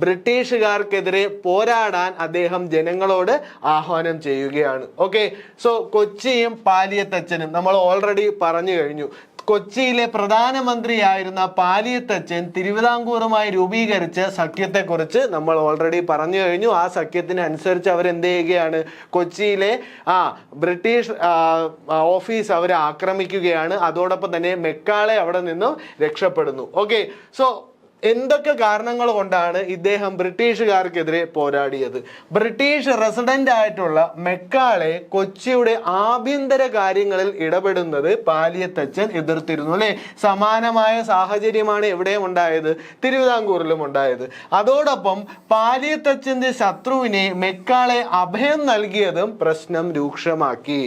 A: ബ്രിട്ടീഷുകാർക്കെതിരെ പോരാടാൻ അദ്ദേഹം ജനങ്ങളോട് ആഹ്വാനം ചെയ്യുകയാണ്. ഓക്കെ, സോ കൊച്ചിയും പാലിയത്തച്ഛനും നമ്മൾ ഓൾറെഡി പറഞ്ഞു കഴിഞ്ഞു. കൊച്ചിയിലെ പ്രധാനമന്ത്രിയായിരുന്ന പാലിയത്തച്ഛൻ തിരുവിതാംകൂറുമായി രൂപീകരിച്ച സഖ്യത്തെക്കുറിച്ച് നമ്മൾ ഓൾറെഡി പറഞ്ഞു കഴിഞ്ഞു. ആ സഖ്യത്തിന് അനുസരിച്ച് അവരെന്ത് ചെയ്യുകയാണ്, കൊച്ചിയിലെ ബ്രിട്ടീഷ് ഓഫീസ് അവർ ആക്രമിക്കുകയാണ്. അതോടൊപ്പം തന്നെ മെക്കാളെ അവിടെ നിന്നും രക്ഷപ്പെടുന്നു. ഓക്കെ, സോ എന്തൊക്കെ കാരണങ്ങൾ കൊണ്ടാണ് ഇദ്ദേഹം ബ്രിട്ടീഷുകാർക്കെതിരെ പോരാടിയത്? ബ്രിട്ടീഷ് റെസിഡന്റ് ആയിട്ടുള്ള മെക്കാളെ കൊച്ചിയുടെ ആഭ്യന്തര കാര്യങ്ങളിൽ ഇടപെടുന്നത് പാലിയത്തച്ഛൻ എതിർത്തിരുന്നു അല്ലെ. സമാനമായ സാഹചര്യമാണ് എവിടെയും ഉണ്ടായത്, തിരുവിതാംകൂറിലും ഉണ്ടായത്. അതോടൊപ്പം പാലിയത്തച്ഛന്റെ ശത്രുവിനെ മെക്കാളെ അഭയം നൽകിയതും പ്രശ്നം രൂക്ഷമാക്കി.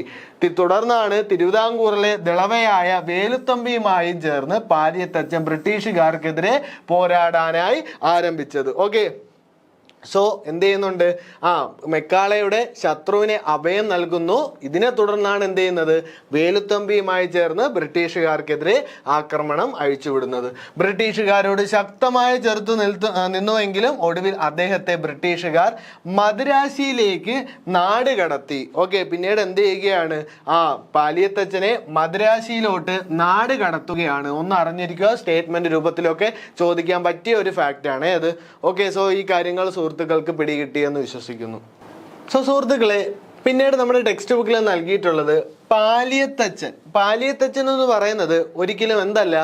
A: തുടർന്നാണ് തിരുവിതാംകൂറിലെ ദളവയായ വേലുത്തമ്പിയുമായും ചേർന്ന് പാലിയത്തച്ഛൻ ബ്രിട്ടീഷുകാർക്കെതിരെ പോരാടാനായി ആരംഭിച്ചത്. ഓക്കെ, സോ എന്ത് ചെയ്യുന്നുണ്ട്? മെക്കാളയുടെ ശത്രുവിനെ അഭയം നൽകുന്നു. ഇതിനെ തുടർന്നാണ് എന്ത് ചെയ്യുന്നത്? വേലുത്തമ്പിയുമായി ചേർന്ന് ബ്രിട്ടീഷുകാർക്കെതിരെ ആക്രമണം അഴിച്ചുവിടുന്നത്. ബ്രിട്ടീഷുകാരോട് ശക്തമായ ചെറുത്തു നിന്നുവെങ്കിലും ഒടുവിൽ അദ്ദേഹത്തെ ബ്രിട്ടീഷുകാർ മദ്രാശിയിലേക്ക് നാട് കടത്തി. ഓക്കെ, പിന്നീട് എന്ത് ചെയ്യുകയാണ്? പാലിയത്തച്ഛനെ മദ്രാശിയിലോട്ട് നാട് കടത്തുകയാണ്. ഒന്ന് അറിഞ്ഞിരിക്കുക, സ്റ്റേറ്റ്മെന്റ് രൂപത്തിലൊക്കെ ചോദിക്കാൻ പറ്റിയ ഒരു ഫാക്റ്റ് ആണ് അത്. ഓക്കെ, സോ ഈ കാര്യങ്ങൾ സുഹൃത്തുക്കൾക്ക് പിടികിട്ടിയെന്ന് വിശ്വസിക്കുന്നു. സോ സുഹൃത്തുക്കളെ, പിന്നീട് നമ്മുടെ ടെക്സ്റ്റ് ബുക്കിൽ നൽകിയിട്ടുള്ളത് പാലിയത്തച്ഛൻ എന്ന് പറയുന്നത് ഒരിക്കലും എന്തല്ല,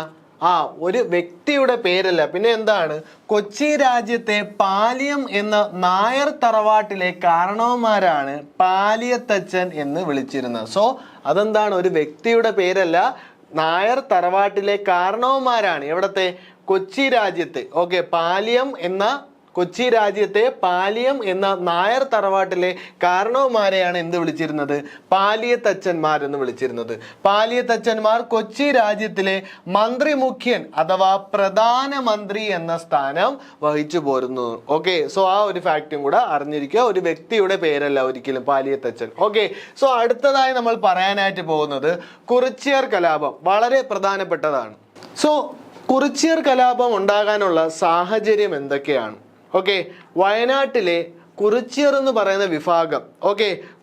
A: ഒരു വ്യക്തിയുടെ പേരല്ല, പിന്നെ എന്താണ്? കൊച്ചി രാജ്യത്തെ പാലിയം എന്ന നായർ തറവാട്ടിലെ കാരണവന്മാരാണ് പാലിയത്തച്ഛൻ എന്ന് വിളിച്ചിരുന്നത്. സോ അതെന്താണ്? ഒരു വ്യക്തിയുടെ പേരല്ല, നായർ തറവാട്ടിലെ കാരണവന്മാരാണ്. എവിടത്തെ? കൊച്ചി രാജ്യത്തെ. ഓക്കെ, കൊച്ചി രാജ്യത്തെ പാലിയം എന്ന നായർ തറവാട്ടിലെ കാരണവന്മാരെയാണ് എന്ത് വിളിച്ചിരുന്നത്? പാലിയത്തച്ഛന്മാർ എന്ന് വിളിച്ചിരുന്നത്. പാലിയത്തച്ഛന്മാർ കൊച്ചി രാജ്യത്തിലെ മന്ത്രി മുഖ്യൻ അഥവാ പ്രധാനമന്ത്രി എന്ന സ്ഥാനം വഹിച്ചു പോരുന്നു. ഓക്കെ, സോ ആ ഒരു ഫാക്റ്റും കൂടെ അറിഞ്ഞിരിക്കുക. ഒരു വ്യക്തിയുടെ പേരല്ല ഒരിക്കലും പാലിയത്തച്ഛൻ. ഓക്കെ, സോ അടുത്തതായി നമ്മൾ പറയാനായിട്ട് പോകുന്നത് കുറിച്യർ കലാപം. വളരെ പ്രധാനപ്പെട്ടതാണ്. സോ കുറിച്യർ കലാപം ഉണ്ടാകാനുള്ള സാഹചര്യം എന്തൊക്കെയാണ്? ഓക്കെ, വയനാട്ടിലെ കുറിച്യർ എന്ന് പറയുന്ന വിഭാഗം,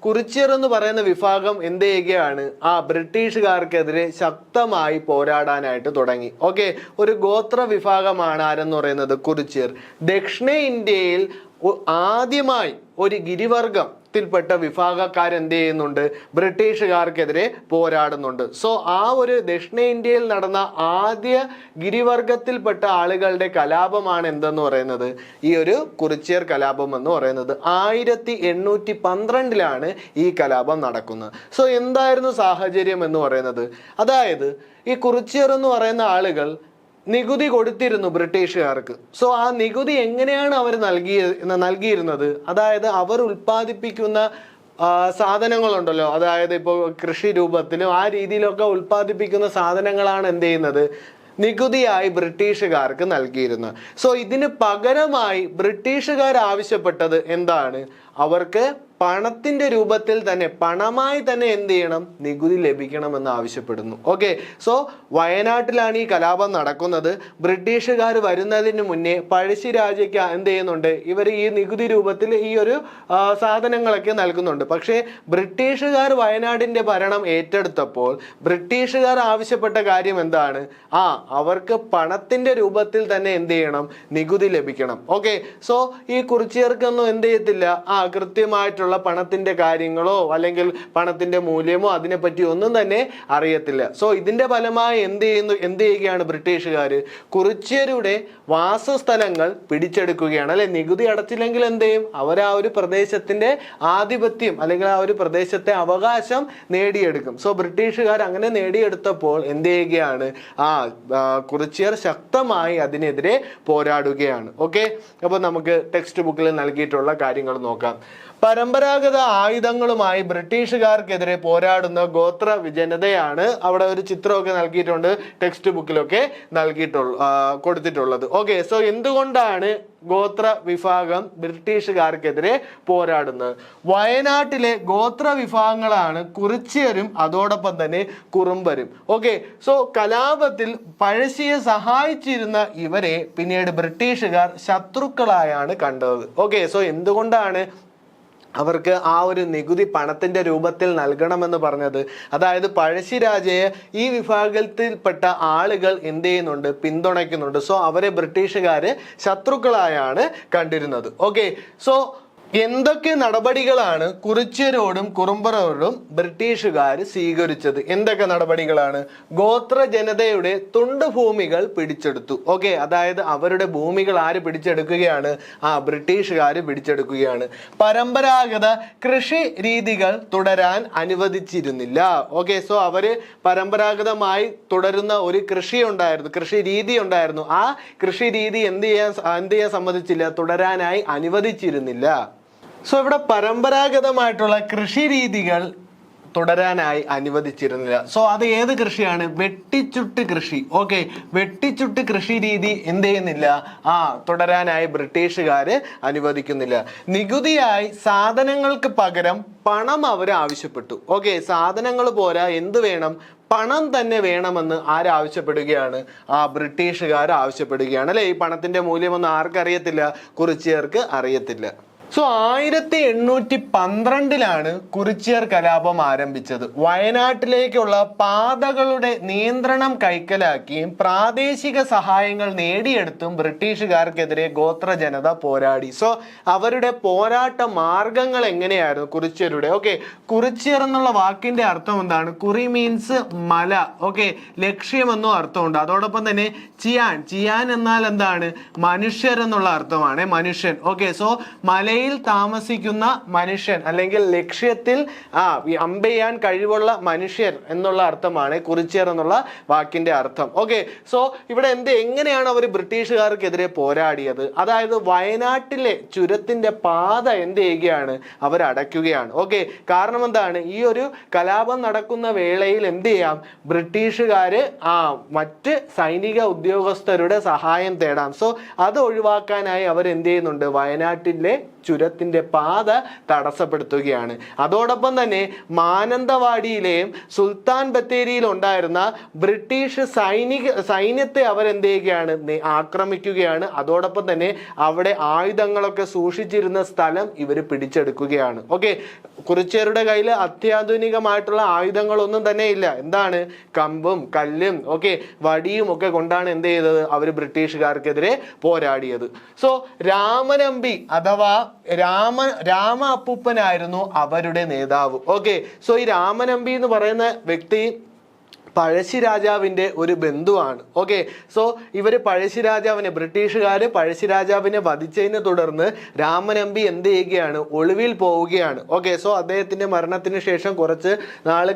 A: കുറിച്യർ എന്ന് പറയുന്ന വിഭാഗം എന്ത് ചെയ്യുകയാണ്? ബ്രിട്ടീഷുകാർക്കെതിരെ ശക്തമായി പോരാടാനായിട്ട് തുടങ്ങി. ഓക്കെ, ഒരു ഗോത്ര വിഭാഗമാണ് ആരെന്ന് പറയുന്നത്? കുറിച്യർ. ദക്ഷിണേന്ത്യയിൽ ആദ്യമായി ഒരു ഗിരിവർഗത്തിൽപ്പെട്ട വിഭാഗക്കാരെന്ത് ചെയ്യുന്നുണ്ട്? ബ്രിട്ടീഷുകാർക്കെതിരെ പോരാടുന്നുണ്ട്. സോ ആ ഒരു ദക്ഷിണേന്ത്യയിൽ നടന്ന ആദ്യ ഗിരിവർഗത്തിൽപ്പെട്ട ആളുകളുടെ കലാപമാണ് എന്തെന്ന് പറയുന്നത്? ഈ ഒരു കുറിച്യർ കലാപം എന്ന് പറയുന്നത്. 1812 ഈ കലാപം നടക്കുന്നത്. സോ എന്തായിരുന്നു സാഹചര്യം എന്ന് പറയുന്നത്? അതായത് ഈ കുറിച്യർ എന്ന് പറയുന്ന ആളുകൾ നികുതി കൊടുത്തിരുന്നു ബ്രിട്ടീഷുകാർക്ക്. സോ ആ നികുതി എങ്ങനെയാണ് അവർ നൽകിയിരുന്നത്? അതായത് അവർ ഉൽപ്പാദിപ്പിക്കുന്ന സാധനങ്ങളുണ്ടല്ലോ, അതായത് ഇപ്പോൾ കൃഷി രൂപത്തിലും ആ രീതിയിലൊക്കെ ഉൽപ്പാദിപ്പിക്കുന്ന സാധനങ്ങളാണ് എന്ത് ചെയ്യുന്നത്? നികുതിയായി ബ്രിട്ടീഷുകാർക്ക് നൽകിയിരുന്നത്. സോ ഇതിന് പകരമായി ബ്രിട്ടീഷുകാർ ആവശ്യപ്പെട്ടത് എന്താണ്? അവർക്ക് പണത്തിന്റെ രൂപത്തിൽ തന്നെ, പണമായി തന്നെ എന്ത് ചെയ്യണം? നികുതി ലഭിക്കണമെന്ന് ആവശ്യപ്പെടുന്നു. ഓക്കെ, സോ വയനാട്ടിലാണ് ഈ കലാപം നടക്കുന്നത്. ബ്രിട്ടീഷുകാർ വരുന്നതിന് മുന്നേ പഴശ്ശിരാജയ്ക്ക് എന്ത് ചെയ്യുന്നുണ്ട്? ഇവർ ഈ നികുതി രൂപത്തിൽ ഈ ഒരു സാധനങ്ങളൊക്കെ നൽകുന്നുണ്ട്. പക്ഷേ ബ്രിട്ടീഷുകാർ വയനാടിന്റെ ഭരണം ഏറ്റെടുത്തപ്പോൾ ബ്രിട്ടീഷുകാർ ആവശ്യപ്പെട്ട കാര്യം എന്താണ്? അവർക്ക് പണത്തിന്റെ രൂപത്തിൽ തന്നെ എന്ത് ചെയ്യണം? നികുതി ലഭിക്കണം. ഓക്കെ, സോ ഈ കുറിച്യർക്കൊന്നും എന്ത് ചെയ്യത്തില്ല, കൃത്യമായിട്ടുള്ള പണത്തിന്റെ കാര്യങ്ങളോ അല്ലെങ്കിൽ പണത്തിന്റെ മൂല്യമോ അതിനെപ്പറ്റി ഒന്നും തന്നെ അറിയത്തില്ല. സോ ഇതിന്റെ ഫലമായി എന്ത് ചെയ്യുകയാണ് ബ്രിട്ടീഷുകാർ? കുറിച്യരുടെ വാസസ്ഥലങ്ങൾ പിടിച്ചെടുക്കുകയാണ് അല്ലെ. നികുതി അടച്ചില്ലെങ്കിൽ എന്ത് ചെയ്യും? അവർ ആ ഒരു പ്രദേശത്തിന്റെ ആധിപത്യം അല്ലെങ്കിൽ ആ ഒരു പ്രദേശത്തെ അവകാശം നേടിയെടുക്കും. സോ ബ്രിട്ടീഷുകാർ അങ്ങനെ നേടിയെടുത്തപ്പോൾ എന്ത് ചെയ്യുകയാണ്? കുറിച്യർ ശക്തമായി അതിനെതിരെ പോരാടുകയാണ്. ഓക്കെ, അപ്പോൾ നമുക്ക് ടെക്സ്റ്റ് ബുക്കിൽ നൽകിയിട്ടുള്ള കാര്യങ്ങൾ നോക്കാം. പരമ്പരാഗത ആയുധങ്ങളുമായി ബ്രിട്ടീഷുകാർക്കെതിരെ പോരാടുന്ന ഗോത്ര ജനതയാണ്. അവിടെ ഒരു ചിത്രമൊക്കെ നൽകിയിട്ടുണ്ട്, ടെക്സ്റ്റ് ബുക്കിലൊക്കെ കൊടുത്തിട്ടുള്ളത്. ഓക്കെ, സോ എന്തുകൊണ്ടാണ് ഗോത്ര വിഭാഗം ബ്രിട്ടീഷുകാർക്കെതിരെ പോരാടുന്നത്? വയനാട്ടിലെ ഗോത്ര വിഭാഗങ്ങളാണ് കുറിച്യരും അതോടൊപ്പം തന്നെ കുറുമ്പരും. ഓക്കെ, സോ കലാപത്തിൽ പഴശ്ശിയെ സഹായിച്ചിരുന്ന ഇവരെ പിന്നീട് ബ്രിട്ടീഷുകാർ ശത്രുക്കളായാണ് കണ്ടത്. ഓക്കെ, സോ എന്തുകൊണ്ടാണ് അവർക്ക് ആ ഒരു നികുതി പണത്തിന്റെ രൂപത്തിൽ നൽകണമെന്ന് പറഞ്ഞത്? അതായത് പഴശ്ശിരാജയെ ഈ വിഭാഗത്തിൽപ്പെട്ട ആളുകൾ എന്ത് ചെയ്യുന്നുണ്ട്? പിന്തുണയ്ക്കുന്നുണ്ട്. സോ അവരെ ബ്രിട്ടീഷുകാര് ശത്രുക്കളായാണ് കണ്ടിരുന്നത്. ഓക്കെ, സോ എന്തൊക്കെ നടപടികളാണ് കുറിച്യരോടും കുറുമ്പറോടും ബ്രിട്ടീഷുകാർ സ്വീകരിച്ചത്? എന്തൊക്കെ നടപടികളാണ്? ഗോത്ര ജനതയുടെ തുണ്ടുഭൂമികൾ പിടിച്ചെടുത്തു. ഓക്കെ, അതായത് അവരുടെ ഭൂമികൾ ആര് പിടിച്ചെടുക്കുകയാണ്? ബ്രിട്ടീഷുകാർ പിടിച്ചെടുക്കുകയാണ്. പരമ്പരാഗത കൃഷി രീതികൾ തുടരാൻ അനുവദിച്ചിരുന്നില്ല. ഓക്കെ, സോ അവര് പരമ്പരാഗതമായി തുടരുന്ന ഒരു കൃഷി രീതി ഉണ്ടായിരുന്നു. ആ കൃഷി രീതി എന്ത് ചെയ്യാൻ സമ്മതിച്ചില്ല? തുടരാനായി അനുവദിച്ചിരുന്നില്ല. സോ ഇവിടെ പരമ്പരാഗതമായിട്ടുള്ള കൃഷി രീതികൾ തുടരാനായി അനുവദിച്ചിരുന്നില്ല. സോ അത് ഏത് കൃഷിയാണ്? വെട്ടിച്ചുട്ട് കൃഷി. ഓക്കെ, വെട്ടിച്ചുട്ട് കൃഷി രീതി എന്ത് ചെയ്യുന്നില്ല? തുടരാനായി ബ്രിട്ടീഷുകാര് അനുവദിക്കുന്നില്ല. നികുതിയായി സാധനങ്ങൾക്ക് പകരം പണം അവർ ആവശ്യപ്പെട്ടു. ഓക്കെ, സാധനങ്ങൾ പോരാ, എന്ത് വേണം? പണം തന്നെ വേണമെന്ന് ആരാവശ്യപ്പെടുകയാണ്? ബ്രിട്ടീഷുകാർ ആവശ്യപ്പെടുകയാണ്. അല്ലെ, ഈ പണത്തിന്റെ മൂല്യമൊന്നും ആർക്കറിയത്തില്ല? കുറിച്യർക്ക് അറിയത്തില്ല. സോ 1812 കുറിച്യർ കലാപം ആരംഭിച്ചത്. വയനാട്ടിലേക്കുള്ള പാതകളുടെ നിയന്ത്രണം കൈക്കലാക്കിയും പ്രാദേശിക സഹായങ്ങൾ നേടിയെടുത്തും ബ്രിട്ടീഷുകാർക്കെതിരെ ഗോത്ര ജനത പോരാടി. സോ അവരുടെ പോരാട്ട മാർഗങ്ങൾ എങ്ങനെയായിരുന്നു കുറിച്യരുടെ? ഓക്കെ, കുറിച്യർ എന്നുള്ള വാക്കിന്റെ അർത്ഥം എന്താണ്? കുറി മീൻസ് മല. ഓക്കെ, ലക്ഷ്യമെന്നോ അർത്ഥമുണ്ട്. അതോടൊപ്പം തന്നെ ചിയാൻ എന്നാൽ എന്താണ്? മനുഷ്യർ എന്നുള്ള അർത്ഥമാണ്, മനുഷ്യൻ. ഓക്കെ, സോ മലയിൽ താമസിക്കുന്ന മനുഷ്യൻ അല്ലെങ്കിൽ ലക്ഷ്യത്തിൽ അമ്പെയ്യാൻ കഴിവുള്ള മനുഷ്യർ എന്നുള്ള അർത്ഥമാണ് കുറിച്യർ എന്നുള്ള വാക്കിന്റെ അർത്ഥം. ഓക്കെ, സോ ഇവിടെ എങ്ങനെയാണ് അവർ ബ്രിട്ടീഷുകാർക്കെതിരെ പോരാടിയത്? അതായത് വയനാട്ടിലെ ചുരത്തിന്റെ പാത എന്ത് ചെയ്യുകയാണ്? അവർ അടയ്ക്കുകയാണ്. ഓക്കെ, കാരണം എന്താണ്? ഈ ഒരു കലാപം നടക്കുന്ന വേളയിൽ എന്ത് ചെയ്യാം? ബ്രിട്ടീഷുകാര് മറ്റ് സൈനിക ഉദ്യോഗസ്ഥരുടെ സഹായം തേടാം. സോ അത് ഒഴിവാക്കാനായി അവർ എന്ത് ചെയ്യുന്നുണ്ട്? വയനാട്ടിലെ ചുരത്തിന്റെ പാത തടസ്സപ്പെടുത്തുകയാണ്. അതോടൊപ്പം തന്നെ മാനന്തവാടിയിലെയും സുൽത്താൻ ബത്തേരിയിലും ഉണ്ടായിരുന്ന ബ്രിട്ടീഷ് സൈന്യത്തെ അവർ എന്ത് ചെയ്യുകയാണ്? ആക്രമിക്കുകയാണ്. അതോടൊപ്പം തന്നെ അവിടെ ആയുധങ്ങളൊക്കെ സൂക്ഷിച്ചിരുന്ന സ്ഥലം ഇവർ പിടിച്ചെടുക്കുകയാണ്. ഓക്കെ, കുറിച്യരുടെ കയ്യിൽ അത്യാധുനികമായിട്ടുള്ള ആയുധങ്ങളൊന്നും തന്നെ ഇല്ല. എന്താണ്? കമ്പും കല്ലും വടിയും ഒക്കെ കൊണ്ടാണ് എന്ത് ചെയ്തത്? അവർ ബ്രിട്ടീഷുകാർക്കെതിരെ പോരാടിയത്. സോ രാമനമ്പി അഥവാ രാമ അപ്പൂപ്പനായിരുന്നു അവരുടെ നേതാവ്. ഓക്കെ, സോ ഈ രാമനമ്പി എന്ന് പറയുന്ന വ്യക്തി പഴശ്ശിരാജാവിന്റെ ഒരു ബന്ധുവാണ്. ഓക്കെ, സോ ഇവര് ബ്രിട്ടീഷുകാര് പഴശ്ശിരാജാവിനെ വധിച്ചതിനെ തുടർന്ന് രാമനമ്പി എന്ത് ചെയ്യുകയാണ്? ഒളിവിൽ പോവുകയാണ്. ഓക്കെ, സോ അദ്ദേഹത്തിന്റെ മരണത്തിന് ശേഷം കുറച്ച് നാൾ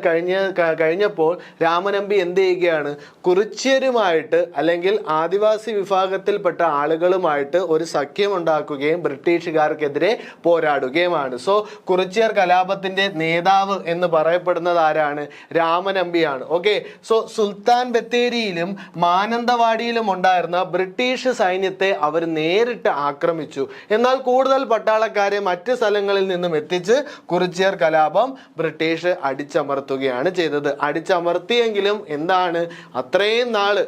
A: കഴിഞ്ഞപ്പോൾ രാമനമ്പി എന്ത് ചെയ്യുകയാണ്? കുറിച്യരുമായിട്ട് അല്ലെങ്കിൽ ആദിവാസി വിഭാഗത്തിൽപ്പെട്ട ആളുകളുമായിട്ട് ഒരു സഖ്യം ഉണ്ടാക്കുകയും ബ്രിട്ടീഷുകാർക്കെതിരെ പോരാടുകയുമാണ്. സോ കുറിച്യർ കലാപത്തിന്റെ നേതാവ് എന്ന് പറയപ്പെടുന്നത് ആരാണ്? രാമനമ്പിയാണ്. ഓക്കെ, സോ സുൽത്താൻ ബത്തേരിയിലും മാനന്തവാടിയിലും ഉണ്ടായിരുന്ന ബ്രിട്ടീഷ് സൈന്യത്തെ അവർ നേരിട്ട് ആക്രമിച്ചു. എന്നാൽ കൂടുതൽ പട്ടാളക്കാരെ മറ്റ് സ്ഥലങ്ങളിൽ നിന്നും എത്തിച്ച് കുറിച്യർ കലാപം ബ്രിട്ടീഷ് അടിച്ചമർത്തുകയാണ് ചെയ്തത്. അടിച്ചമർത്തിയെങ്കിലും എന്താണ്? അത്രയും നാള്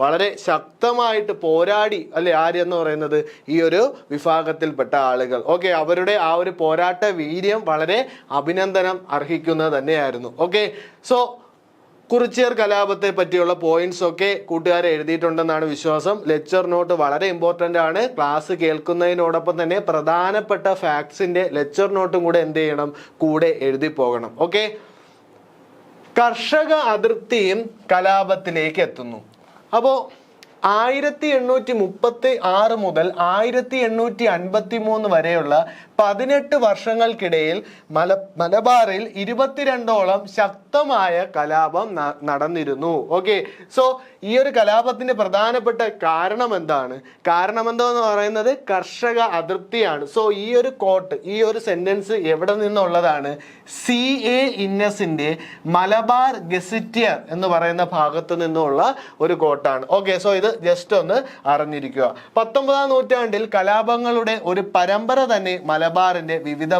A: വളരെ ശക്തമായിട്ട് പോരാടി ആരെന്ന് പറയുന്നത്? ഈ ഒരു വിഭാഗത്തിൽപ്പെട്ട ആളുകൾ. ഓക്കെ, അവരുടെ ആ ഒരു പോരാട്ട വീര്യം വളരെ അഭിനന്ദനം അർഹിക്കുന്നത് തന്നെയായിരുന്നു. ഓക്കെ, സോ കുറിച്യർ കലാപത്തെ പറ്റിയുള്ള പോയിന്റ്സ് ഒക്കെ കൂട്ടുകാരെ എഴുതിയിട്ടുണ്ടെന്നാണ് വിശ്വാസം. ലെക്ചർ നോട്ട് വളരെ ഇമ്പോർട്ടൻ്റ് ആണ്. ക്ലാസ് കേൾക്കുന്നതിനോടൊപ്പം തന്നെ പ്രധാനപ്പെട്ട ഫാക്ട്സിന്റെ ലെക്ചർ നോട്ടും കൂടെ എന്ത് ചെയ്യണം? കൂടെ എഴുതി പോകണം. ഓക്കെ, കർഷക അതൃപ്തിയും കലാപത്തിലേക്ക് എത്തുന്നു. അപ്പോൾ 1836 മുതൽ 1853 വരെയുള്ള 18 വർഷങ്ങൾക്കിടയിൽ മലബാറിൽ 22ഓളം ശക്തമായ കലാപം നടന്നിരുന്നു. ഓക്കെ, സോ ഈ ഒരു കലാപത്തിന്റെ പ്രധാനപ്പെട്ട കാരണം എന്താണ്? കാരണം എന്താന്ന് പറയുന്നത് കർഷക അതൃപ്തിയാണ്. സോ ഈ ഒരു കോട്ട്, ഈ ഒരു സെന്റൻസ് എവിടെ നിന്നുള്ളതാണ്? CA ഇന്നസിന്റെ മലബാർ ഗസറ്റിയർ എന്ന് പറയുന്ന ഭാഗത്ത് നിന്നുള്ള ഒരു കോട്ടാണ്. ഓക്കെ, സോ ഇത് ജസ്റ്റ് ഒന്ന് അറിഞ്ഞിരിക്കുക. 19ാം നൂറ്റാണ്ടിൽ കലാപങ്ങളുടെ ഒരു പരമ്പര തന്നെ മലബാറിന്റെ വിവിധ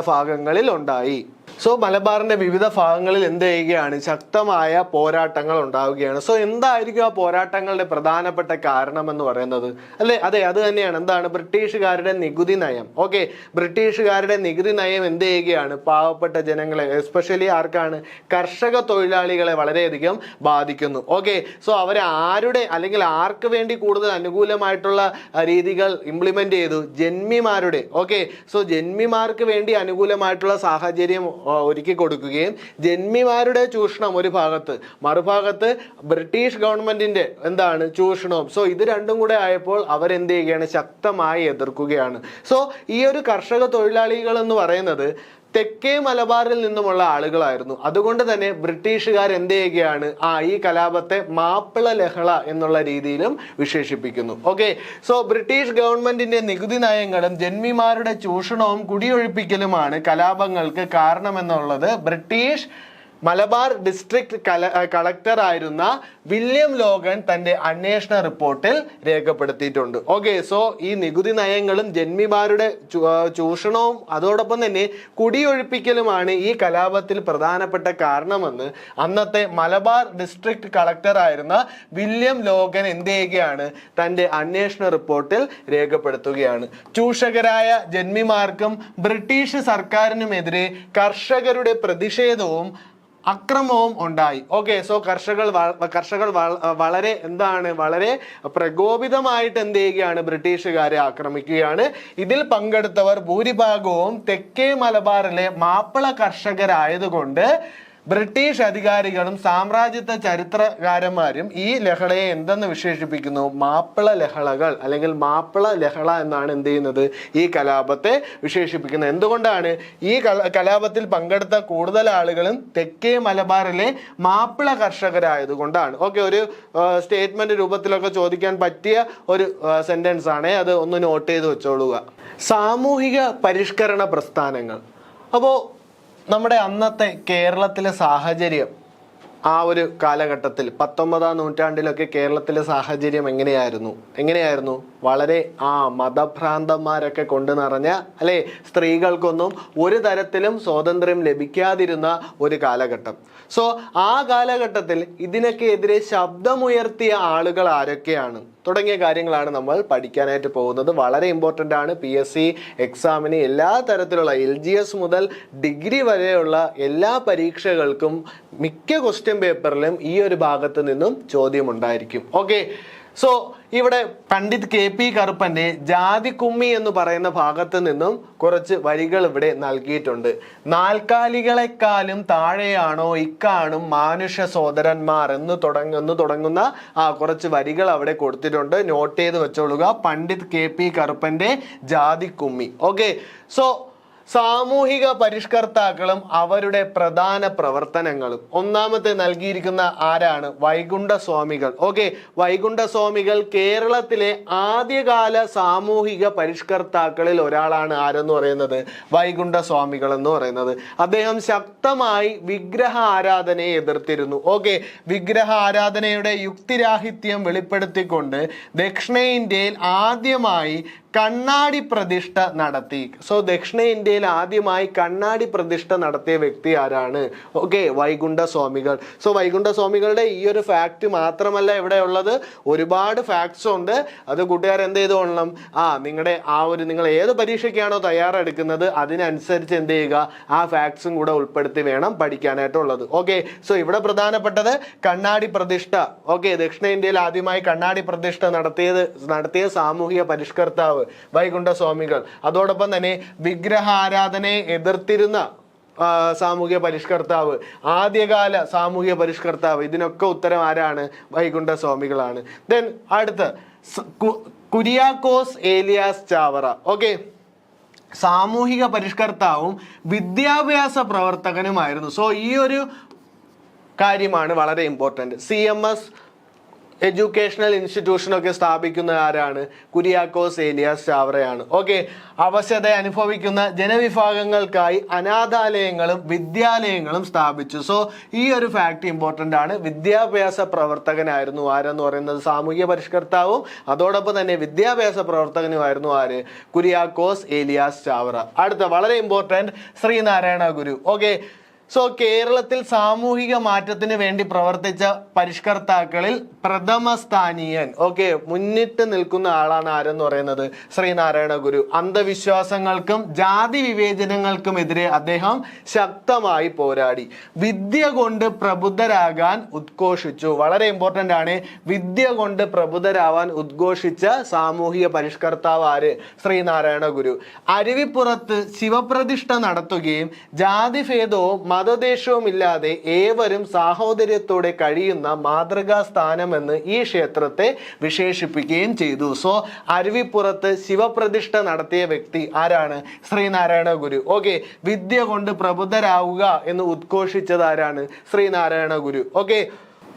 A: ഭാഗങ്ങളിൽ ഉണ്ടായി. സോ മലബാറിന്റെ വിവിധ ഭാഗങ്ങളിൽ എന്ത് ചെയ്യുകയാണ്, ശക്തമായ പോരാട്ടങ്ങൾ ഉണ്ടാവുകയാണ്. സോ എന്തായിരിക്കും ആ പോരാട്ടങ്ങളുടെ പ്രധാനപ്പെട്ട കാരണം എന്ന് പറയുന്നത്? അല്ലെ, അതെ, അത് തന്നെയാണ്. എന്താണ്? ബ്രിട്ടീഷുകാരുടെ നികുതി നയം. ഓക്കെ, ബ്രിട്ടീഷുകാരുടെ നികുതി നയം എന്ത് ചെയ്യുകയാണ്, പാവപ്പെട്ട ജനങ്ങളെ, എസ്പെഷ്യലി ആർക്കാണ്, കർഷക തൊഴിലാളികളെ വളരെയധികം ബാധിക്കുന്നു. ഓക്കെ, സോ അവരെ ആരുടെ അല്ലെങ്കിൽ ആർക്ക് വേണ്ടി കൂടുതൽ അനുകൂലമായിട്ടുള്ള രീതികൾ ഇംപ്ലിമെന്റ് ചെയ്തു? ജന്മിമാരുടെ. ഓക്കെ, സോ ജന്മിമാർക്ക് വേണ്ടി അനുകൂലമായിട്ടുള്ള സാഹചര്യം ഒരുക്കി കൊടുക്കുകയും ജന്മിമാരുടെ ചൂഷണം ഒരു ഭാഗത്ത്, മറുഭാഗത്ത് ബ്രിട്ടീഷ് ഗവൺമെന്റിന്റെ എന്താണ്, ചൂഷണവും. സോ ഇത് രണ്ടും കൂടെ ആയപ്പോൾ അവരെന്ത് ചെയ്യുകയാണ്, ശക്തമായി എതിർക്കുകയാണ്. സോ ഈ ഒരു കർഷക തൊഴിലാളികൾ എന്ന് പറയുന്നത് തെക്കേ മലബാറിൽ നിന്നുമുള്ള ആളുകളായിരുന്നു. അതുകൊണ്ട് തന്നെ ബ്രിട്ടീഷുകാർ എന്ത് ചെയ്യുകയാണ്, ഈ കലാപത്തെ മാപ്പിള ലഹള എന്നുള്ള രീതിയിലും വിശേഷിപ്പിക്കുന്നു. ഓക്കെ, സോ ബ്രിട്ടീഷ് ഗവൺമെന്റിന്റെ നികുതി നയങ്ങളും ജന്മിമാരുടെ ചൂഷണവും കുടിയൊഴിപ്പിക്കലുമാണ് കലാപങ്ങൾക്ക് കാരണമെന്നുള്ളത് ബ്രിട്ടീഷ് മലബാർ ഡിസ്ട്രിക്ട് കളക്ടർ ആയിരുന്ന വില്യം ലോഗൻ തന്റെ അന്വേഷണ റിപ്പോർട്ടിൽ രേഖപ്പെടുത്തിയിട്ടുണ്ട്. ഓക്കെ, സോ ഈ നികുതി നയങ്ങളും ജന്മിമാരുടെ ചൂഷണവും അതോടൊപ്പം തന്നെ കുടിയൊഴിപ്പിക്കലുമാണ് ഈ കലാപത്തിൽ പ്രധാനപ്പെട്ട കാരണമെന്ന് അന്നത്തെ മലബാർ ഡിസ്ട്രിക്ട് കളക്ടർ ആയിരുന്ന വില്യം ലോഗൻ എന്ത് ചെയ്യുകയാണ്, തന്റെ അന്വേഷണ റിപ്പോർട്ടിൽ രേഖപ്പെടുത്തുകയാണ്. ചൂഷകരായ ജന്മിമാർക്കും ബ്രിട്ടീഷ് സർക്കാരിനുമെതിരെ കർഷകരുടെ പ്രതിഷേധവും അക്രമവും ഉണ്ടായി. ഓക്കെ, സോ കർഷകർ വളരെ വളരെ പ്രകോപിതമായിട്ട് എന്ത് ചെയ്യുകയാണ്, ബ്രിട്ടീഷുകാരെ ആക്രമിക്കുകയാണ്. ഇതിൽ പങ്കെടുത്തവർ ഭൂരിഭാഗവും തെക്കേ മലബാറിലെ മാപ്പിള കർഷകരായതുകൊണ്ട് ബ്രിട്ടീഷ് അധികാരികളും സാമ്രാജ്യത്വ ചരിത്രകാരന്മാരും ഈ ലഹളയെ എന്തെന്ന് വിശേഷിപ്പിക്കുന്നു, മാപ്പിള ലഹളകൾ അല്ലെങ്കിൽ മാപ്പിള ലഹള എന്നാണ് എന്ത് ചെയ്യുന്നത്, ഈ കലാപത്തെ വിശേഷിപ്പിക്കുന്നത്. എന്തുകൊണ്ടാണ്? ഈ കലാപത്തിൽ പങ്കെടുത്ത കൂടുതൽ ആളുകളും തെക്കേ മലബാറിലെ മാപ്പിള കർഷകരായതുകൊണ്ടാണ്. ഓക്കെ, ഒരു സ്റ്റേറ്റ്മെന്റ് രൂപത്തിലൊക്കെ ചോദിക്കാൻ പറ്റിയ ഒരു സെന്റൻസ് ആണ്, അത് ഒന്ന് നോട്ട് ചെയ്ത് വെച്ചോളുക. സാമൂഹിക പരിഷ്കരണ പ്രസ്ഥാനങ്ങൾ. അപ്പോൾ നമ്മുടെ അന്നത്തെ കേരളത്തിലെ സാഹചര്യം ആ ഒരു കാലഘട്ടത്തിൽ 19-ാം നൂറ്റാണ്ടിലൊക്കെ കേരളത്തിലെ സാഹചര്യം എങ്ങനെയായിരുന്നു? വളരെ മതഭ്രാന്തന്മാരൊക്കെ കൊണ്ട് നിറഞ്ഞ, അല്ലെ, സ്ത്രീകൾക്കൊന്നും ഒരു തരത്തിലും സ്വാതന്ത്ര്യം ലഭിക്കാതിരുന്ന ഒരു കാലഘട്ടം. സോ ആ കാലഘട്ടത്തിൽ ഇതിനൊക്കെ എതിരെ ശബ്ദമുയർത്തിയ ആളുകൾ ആരൊക്കെയാണ് തുടങ്ങിയ കാര്യങ്ങളാണ് നമ്മൾ പഠിക്കാനായിട്ട് പോകുന്നത്. വളരെ ഇമ്പോർട്ടൻ്റ് ആണ്. PSC എക്സാമിന് എല്ലാ തരത്തിലുള്ള LGS മുതൽ ഡിഗ്രി വരെയുള്ള എല്ലാ പരീക്ഷകൾക്കും മിക്ക ക്വസ്റ്റ്യൻ പേപ്പറിലും ഈ ഒരു ഭാഗത്ത് നിന്നും ചോദ്യം ഉണ്ടായിരിക്കും. ഓക്കെ, സോ ഇവിടെ പണ്ഡിറ്റ് KP കറുപ്പന്റെ ജാതിക്കുമ്മി എന്ന് പറയുന്ന ഭാഗത്ത് നിന്നും കുറച്ച് വരികൾ ഇവിടെ നൽകിയിട്ടുണ്ട്. നാൽക്കാലികളെക്കാളും താഴെയാണോ ഇക്കാണും മാനുഷ സോദരന്മാർ എന്ന് തുടങ്ങുന്ന കുറച്ച് വരികൾ അവിടെ കൊടുത്തിട്ടുണ്ട്. നോട്ട് ചെയ്ത് വെച്ചോളുക. പണ്ഡിറ്റ് KP കറുപ്പന്റെ ജാതിക്കുമ്മി. ഓക്കെ, സോ സാമൂഹിക പരിഷ്കർത്താക്കളും അവരുടെ പ്രധാന പ്രവർത്തനങ്ങളും. ഒന്നാമത്തെ നൽകിയിരിക്കുന്ന ആരാണ്? വൈകുണ്ഠ സ്വാമികൾ. ഓക്കെ, വൈകുണ്ഠ സ്വാമികൾ കേരളത്തിലെ ആദ്യകാല സാമൂഹിക പരിഷ്കർത്താക്കളിൽ ഒരാളാണ്. ആരെന്ന് പറയുന്നത്? വൈകുണ്ഠ സ്വാമികൾ എന്ന് പറയുന്നത്. അദ്ദേഹം ശക്തമായി വിഗ്രഹ ആരാധനയെ എതിർത്തിരുന്നു. ഓക്കെ, വിഗ്രഹ ആരാധനയുടെ യുക്തിരാഹിത്യം വെളിപ്പെടുത്തിക്കൊണ്ട് ദക്ഷിണേന്ത്യയിൽ ആദ്യമായി കണ്ണാടി പ്രതിഷ്ഠ നടത്തി. സോ ദക്ഷിണേന്ത്യയിൽ ആദ്യമായി കണ്ണാടി പ്രതിഷ്ഠ നടത്തിയ വ്യക്തി ആരാണ്? ഓക്കെ, വൈകുണ്ഠ സ്വാമികൾ. സോ വൈകുണ്ഠ സ്വാമികളുടെ ഈ ഒരു ഫാക്ട് മാത്രമല്ല ഇവിടെ ഉള്ളത്, ഒരുപാട് ഫാക്ട്സ് ഉണ്ട്. അത് കൂട്ടുകാർ എന്ത് ചെയ്തോളണം, നിങ്ങളുടെ നിങ്ങൾ ഏത് പരീക്ഷയ്ക്കാണോ തയ്യാറെടുക്കുന്നത് അതിനനുസരിച്ച് എന്ത് ചെയ്യുക, ആ ഫാക്ട്സും കൂടെ ഉൾപ്പെടുത്തി വേണം പഠിക്കാനായിട്ടുള്ളത്. ഓക്കെ, സോ ഇവിടെ പ്രധാനപ്പെട്ടത് കണ്ണാടി പ്രതിഷ്ഠ. ഓക്കെ, ദക്ഷിണേന്ത്യയിൽ ആദ്യമായി കണ്ണാടി പ്രതിഷ്ഠ നടത്തിയ സാമൂഹിക പരിഷ്കർത്താവ് വൈകുണ്ഠ സ്വാമികൾ. അതോടൊപ്പം തന്നെ വിഗ്രഹ ആരാധനയെ എതിർത്തിരുന്ന സാമൂഹ്യ പരിഷ്കർത്താവ്, ആദ്യകാല സാമൂഹ്യ പരിഷ്കർത്താവ്. ഇതിനൊക്കെ ഉത്തരം ആരാണ്? വൈകുണ്ഠ സ്വാമികളാണ്. ദെൻ അടുത്ത കുര്യാക്കോസ് ഏലിയാസ് ചാവറ. ഓക്കെ, സാമൂഹിക പരിഷ്കർത്താവും വിദ്യാഭ്യാസ പ്രവർത്തകനുമായിരുന്നു. സോ ഈ ഒരു കാര്യമാണ് വളരെ ഇമ്പോർട്ടൻറ്റ്. CMS എഡ്യൂക്കേഷണൽ ഇൻസ്റ്റിറ്റ്യൂഷനൊക്കെ സ്ഥാപിക്കുന്ന ആരാണ്? കുര്യാക്കോസ് ഏലിയാസ് ചാവറയാണ്. ഓക്കെ, അവശത അനുഭവിക്കുന്ന ജനവിഭാഗങ്ങൾക്കായി അനാഥാലയങ്ങളും വിദ്യാലയങ്ങളും സ്ഥാപിച്ചു. സോ ഈ ഒരു ഫാക്ട് ഇമ്പോർട്ടൻ്റ് ആണ്. വിദ്യാഭ്യാസ പ്രവർത്തകനായിരുന്നു ആരെന്ന് പറയുന്നത്? സാമൂഹ്യ പരിഷ്കർത്താവും അതോടൊപ്പം തന്നെ വിദ്യാഭ്യാസ പ്രവർത്തകനുമായിരുന്നു ആര്? കുര്യാക്കോസ് ഏലിയാസ് ചാവറ. അടുത്ത വളരെ ഇമ്പോർട്ടൻറ്റ്, ശ്രീനാരായണ ഗുരു. ഓക്കെ, സോ കേരളത്തിൽ സാമൂഹിക മാറ്റത്തിന് വേണ്ടി പ്രവർത്തിച്ച പരിഷ്കർത്താക്കളിൽ പ്രഥമ സ്ഥാനീയൻ, ഓക്കെ, മുന്നിട്ട് നിൽക്കുന്ന ആളാണ് ആരെന്ന് പറയുന്നത്? ശ്രീനാരായണ ഗുരു. അന്ധവിശ്വാസങ്ങൾക്കും ജാതി വിവേചനങ്ങൾക്കുമെതിരെ അദ്ദേഹം ശക്തമായി പോരാടി. വിദ്യ കൊണ്ട് പ്രബുദ്ധരാകാൻ ഉദ്ഘോഷിച്ചു. വളരെ ഇമ്പോർട്ടൻ്റ് ആണ്. വിദ്യ കൊണ്ട് പ്രബുദ്ധരാവാൻ ഉദ്ഘോഷിച്ച സാമൂഹിക പരിഷ്കർത്താവ് ആര്? ശ്രീനാരായണ ഗുരു. അരുവിപ്പുറത്ത് ശിവപ്രതിഷ്ഠ നടത്തുകയും ജാതിഭേദവും മതദേശവും ഇല്ലാതെ ഏവരും സാഹോദര്യത്തോടെ കഴിയുന്ന മാതൃകാ സ്ഥാനമെന്ന് ഈ ക്ഷേത്രത്തെ വിശേഷിപ്പിക്കുകയും ചെയ്തു. സോ അരുവിപ്പുറത്ത് ശിവപ്രതിഷ്ഠ നടത്തിയ വ്യക്തി ആരാണ്? ശ്രീനാരായണ ഗുരു. ഓക്കെ, വിദ്യ കൊണ്ട് പ്രബുദ്ധരാവുക എന്ന് ഉദ്ഘോഷിച്ചത് ആരാണ്? ശ്രീനാരായണ ഗുരു. ഓക്കെ,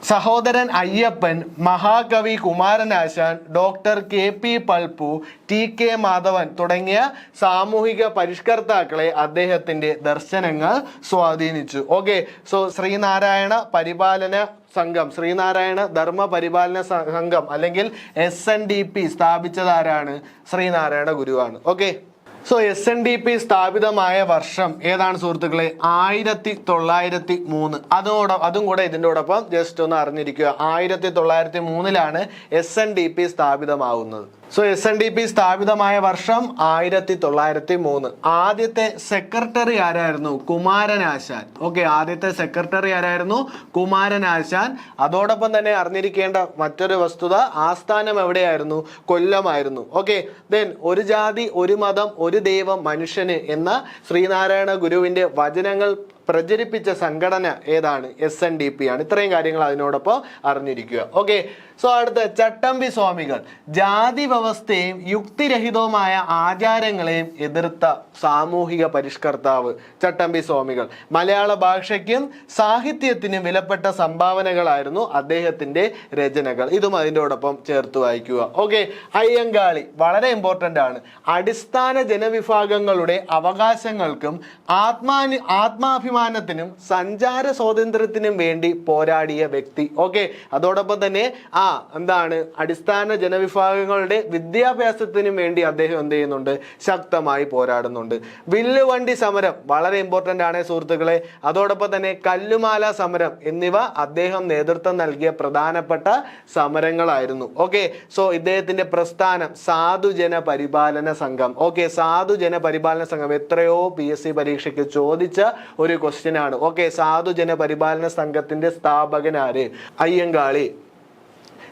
A: സഹോദരൻ അയ്യപ്പൻ, മഹാകവി Kumaranasan, doctor KP Palpu, TK Madhavan തുടങ്ങിയ സാമൂഹിക പരിഷ്കർത്താക്കളെ അദ്ദേഹത്തിന്റെ ദർശനങ്ങൾ സ്വാധീനിച്ചു. ഓക്കെ, സോ ശ്രീനാരായണ പരിപാലന സംഘം, ശ്രീനാരായണ ധർമ്മ പരിപാലന സംഘം അല്ലെങ്കിൽ SNDP സ്ഥാപിച്ചത് ആരാണ്? ശ്രീനാരായണ ഗുരുവാണ്. ഓക്കെ, സോ SNDP സ്ഥാപിതമായ വർഷം ഏതാണ് സുഹൃത്തുക്കളെ? 1903. അതും കൂടെ ഇതിൻ്റെയോടൊപ്പം ജസ്റ്റ് ഒന്ന് അറിഞ്ഞിരിക്കുക. 1903 SNDP സ്ഥാപിതമാവുന്നത്. സോ SNDP സ്ഥാപിതമായ വർഷം 1903. ആദ്യത്തെ സെക്രട്ടറി ആരായിരുന്നു? കുമാരനാശാൻ. ഓക്കെ, ആദ്യത്തെ സെക്രട്ടറി ആരായിരുന്നു? കുമാരനാശാൻ. അതോടൊപ്പം തന്നെ അറിഞ്ഞിരിക്കേണ്ട മറ്റൊരു വസ്തുത, ആസ്ഥാനം എവിടെയായിരുന്നു? കൊല്ലമായിരുന്നു. ഓക്കെ, ദെൻ ഒരു ജാതി ഒരു മതം ഒരു ദൈവം മനുഷ്യന് എന്ന ശ്രീനാരായണ ഗുരുവിന്റെ വചനങ്ങൾ പ്രചരിപ്പിച്ച സംഘടന ഏതാണ്? SNDP ആണ്. ഇത്രയും കാര്യങ്ങൾ അതിനോടൊപ്പം അറിഞ്ഞിരിക്കുക. ഓക്കെ, സോ അടുത്ത ചട്ടമ്പി സ്വാമികൾ. ജാതി വ്യവസ്ഥയും യുക്തിരഹിതവുമായ ആചാരങ്ങളെയും എതിർത്ത സാമൂഹിക പരിഷ്കർത്താവ് ചട്ടമ്പി സ്വാമികൾ. മലയാള ഭാഷയ്ക്കും സാഹിത്യത്തിനും വിലപ്പെട്ട സംഭാവനകളായിരുന്നു അദ്ദേഹത്തിന്റെ രചനകൾ. ഇതും അതിൻ്റെയോടൊപ്പം ചേർത്ത് വായിക്കുക. ഓക്കെ, അയ്യങ്കാളി വളരെ ഇമ്പോർട്ടൻ്റ് ആണ്. അടിസ്ഥാന ജനവിഭാഗങ്ങളുടെ അവകാശങ്ങൾക്കും ആത്മാഭിമാനത്തിനും സഞ്ചാര സ്വാതന്ത്ര്യത്തിനും വേണ്ടി പോരാടിയ വ്യക്തി. ഓക്കെ, അതോടൊപ്പം തന്നെ എന്താണ് അടിസ്ഥാന ജനവിഭാഗങ്ങളുടെ വിദ്യാഭ്യാസത്തിനും വേണ്ടി അദ്ദേഹം എന്ത് ചെയ്യുന്നുണ്ട്? ശക്തമായി പോരാടുന്നുണ്ട്. വില്ലുവണ്ടി സമരം വളരെ ഇമ്പോർട്ടൻ്റ് ആണ് സുഹൃത്തുക്കളെ. അതോടൊപ്പം തന്നെ കല്ലുമാല സമരം എന്നിവ അദ്ദേഹം നേതൃത്വം നൽകിയ പ്രധാനപ്പെട്ട സമരങ്ങളായിരുന്നു. ഓക്കെ, സോ ഇദ്ദേഹത്തിന്റെ പ്രസ്ഥാനം സാധുജന പരിപാലന സംഘം. ഓക്കെ, സാധുജന പരിപാലന സംഘം എത്രയോ PSC പരീക്ഷയ്ക്ക് ചോദിച്ച ഒരു ക്വസ്റ്റ്യൻ ആണ്. ഓക്കെ, സാധുജന പരിപാലന സംഘത്തിന്റെ സ്ഥാപകനാര്? അയ്യങ്കാളി.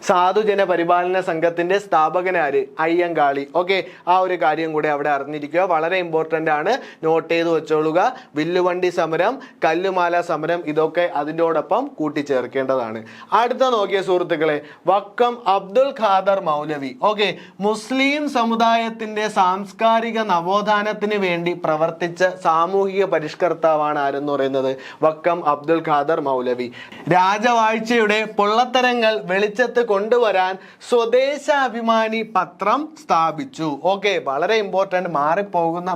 A: സാധുജന പരിപാലന സംഘത്തിന്റെ സ്ഥാപകനാര്? അയ്യങ്കാളി. ഓക്കെ, ആ ഒരു കാര്യം കൂടെ അവിടെ അറിഞ്ഞിരിക്കുക. വളരെ ഇമ്പോർട്ടൻ്റ് ആണ്, നോട്ട് ചെയ്ത് വെച്ചോളുക. വില്ലുവണ്ടി സമരം, കല്ലുമാല സമരം ഇതൊക്കെ അതിൻ്റെയോടൊപ്പം കൂട്ടിച്ചേർക്കേണ്ടതാണ്. അടുത്ത നോക്കിയ സുഹൃത്തുക്കളെ, വക്കം അബ്ദുൽ ഖാദർ മൗലവി. ഓക്കെ, മുസ്ലിം സമുദായത്തിന്റെ സാംസ്കാരിക നവോത്ഥാനത്തിന് വേണ്ടി പ്രവർത്തിച്ച സാമൂഹിക പരിഷ്കർത്താവാണ് ആരെന്ന് പറയുന്നത്? വക്കം അബ്ദുൽ ഖാദർ മൗലവി. രാജവാഴ്ചയുടെ പൊള്ളത്തരങ്ങൾ വെളിച്ചത്ത് കൊണ്ടുവരാൻ സ്വദേശാഭിമാനി പത്രം സ്ഥാപിച്ചു. ഓക്കെ, വളരെ ഇമ്പോർട്ടൻ്റ്,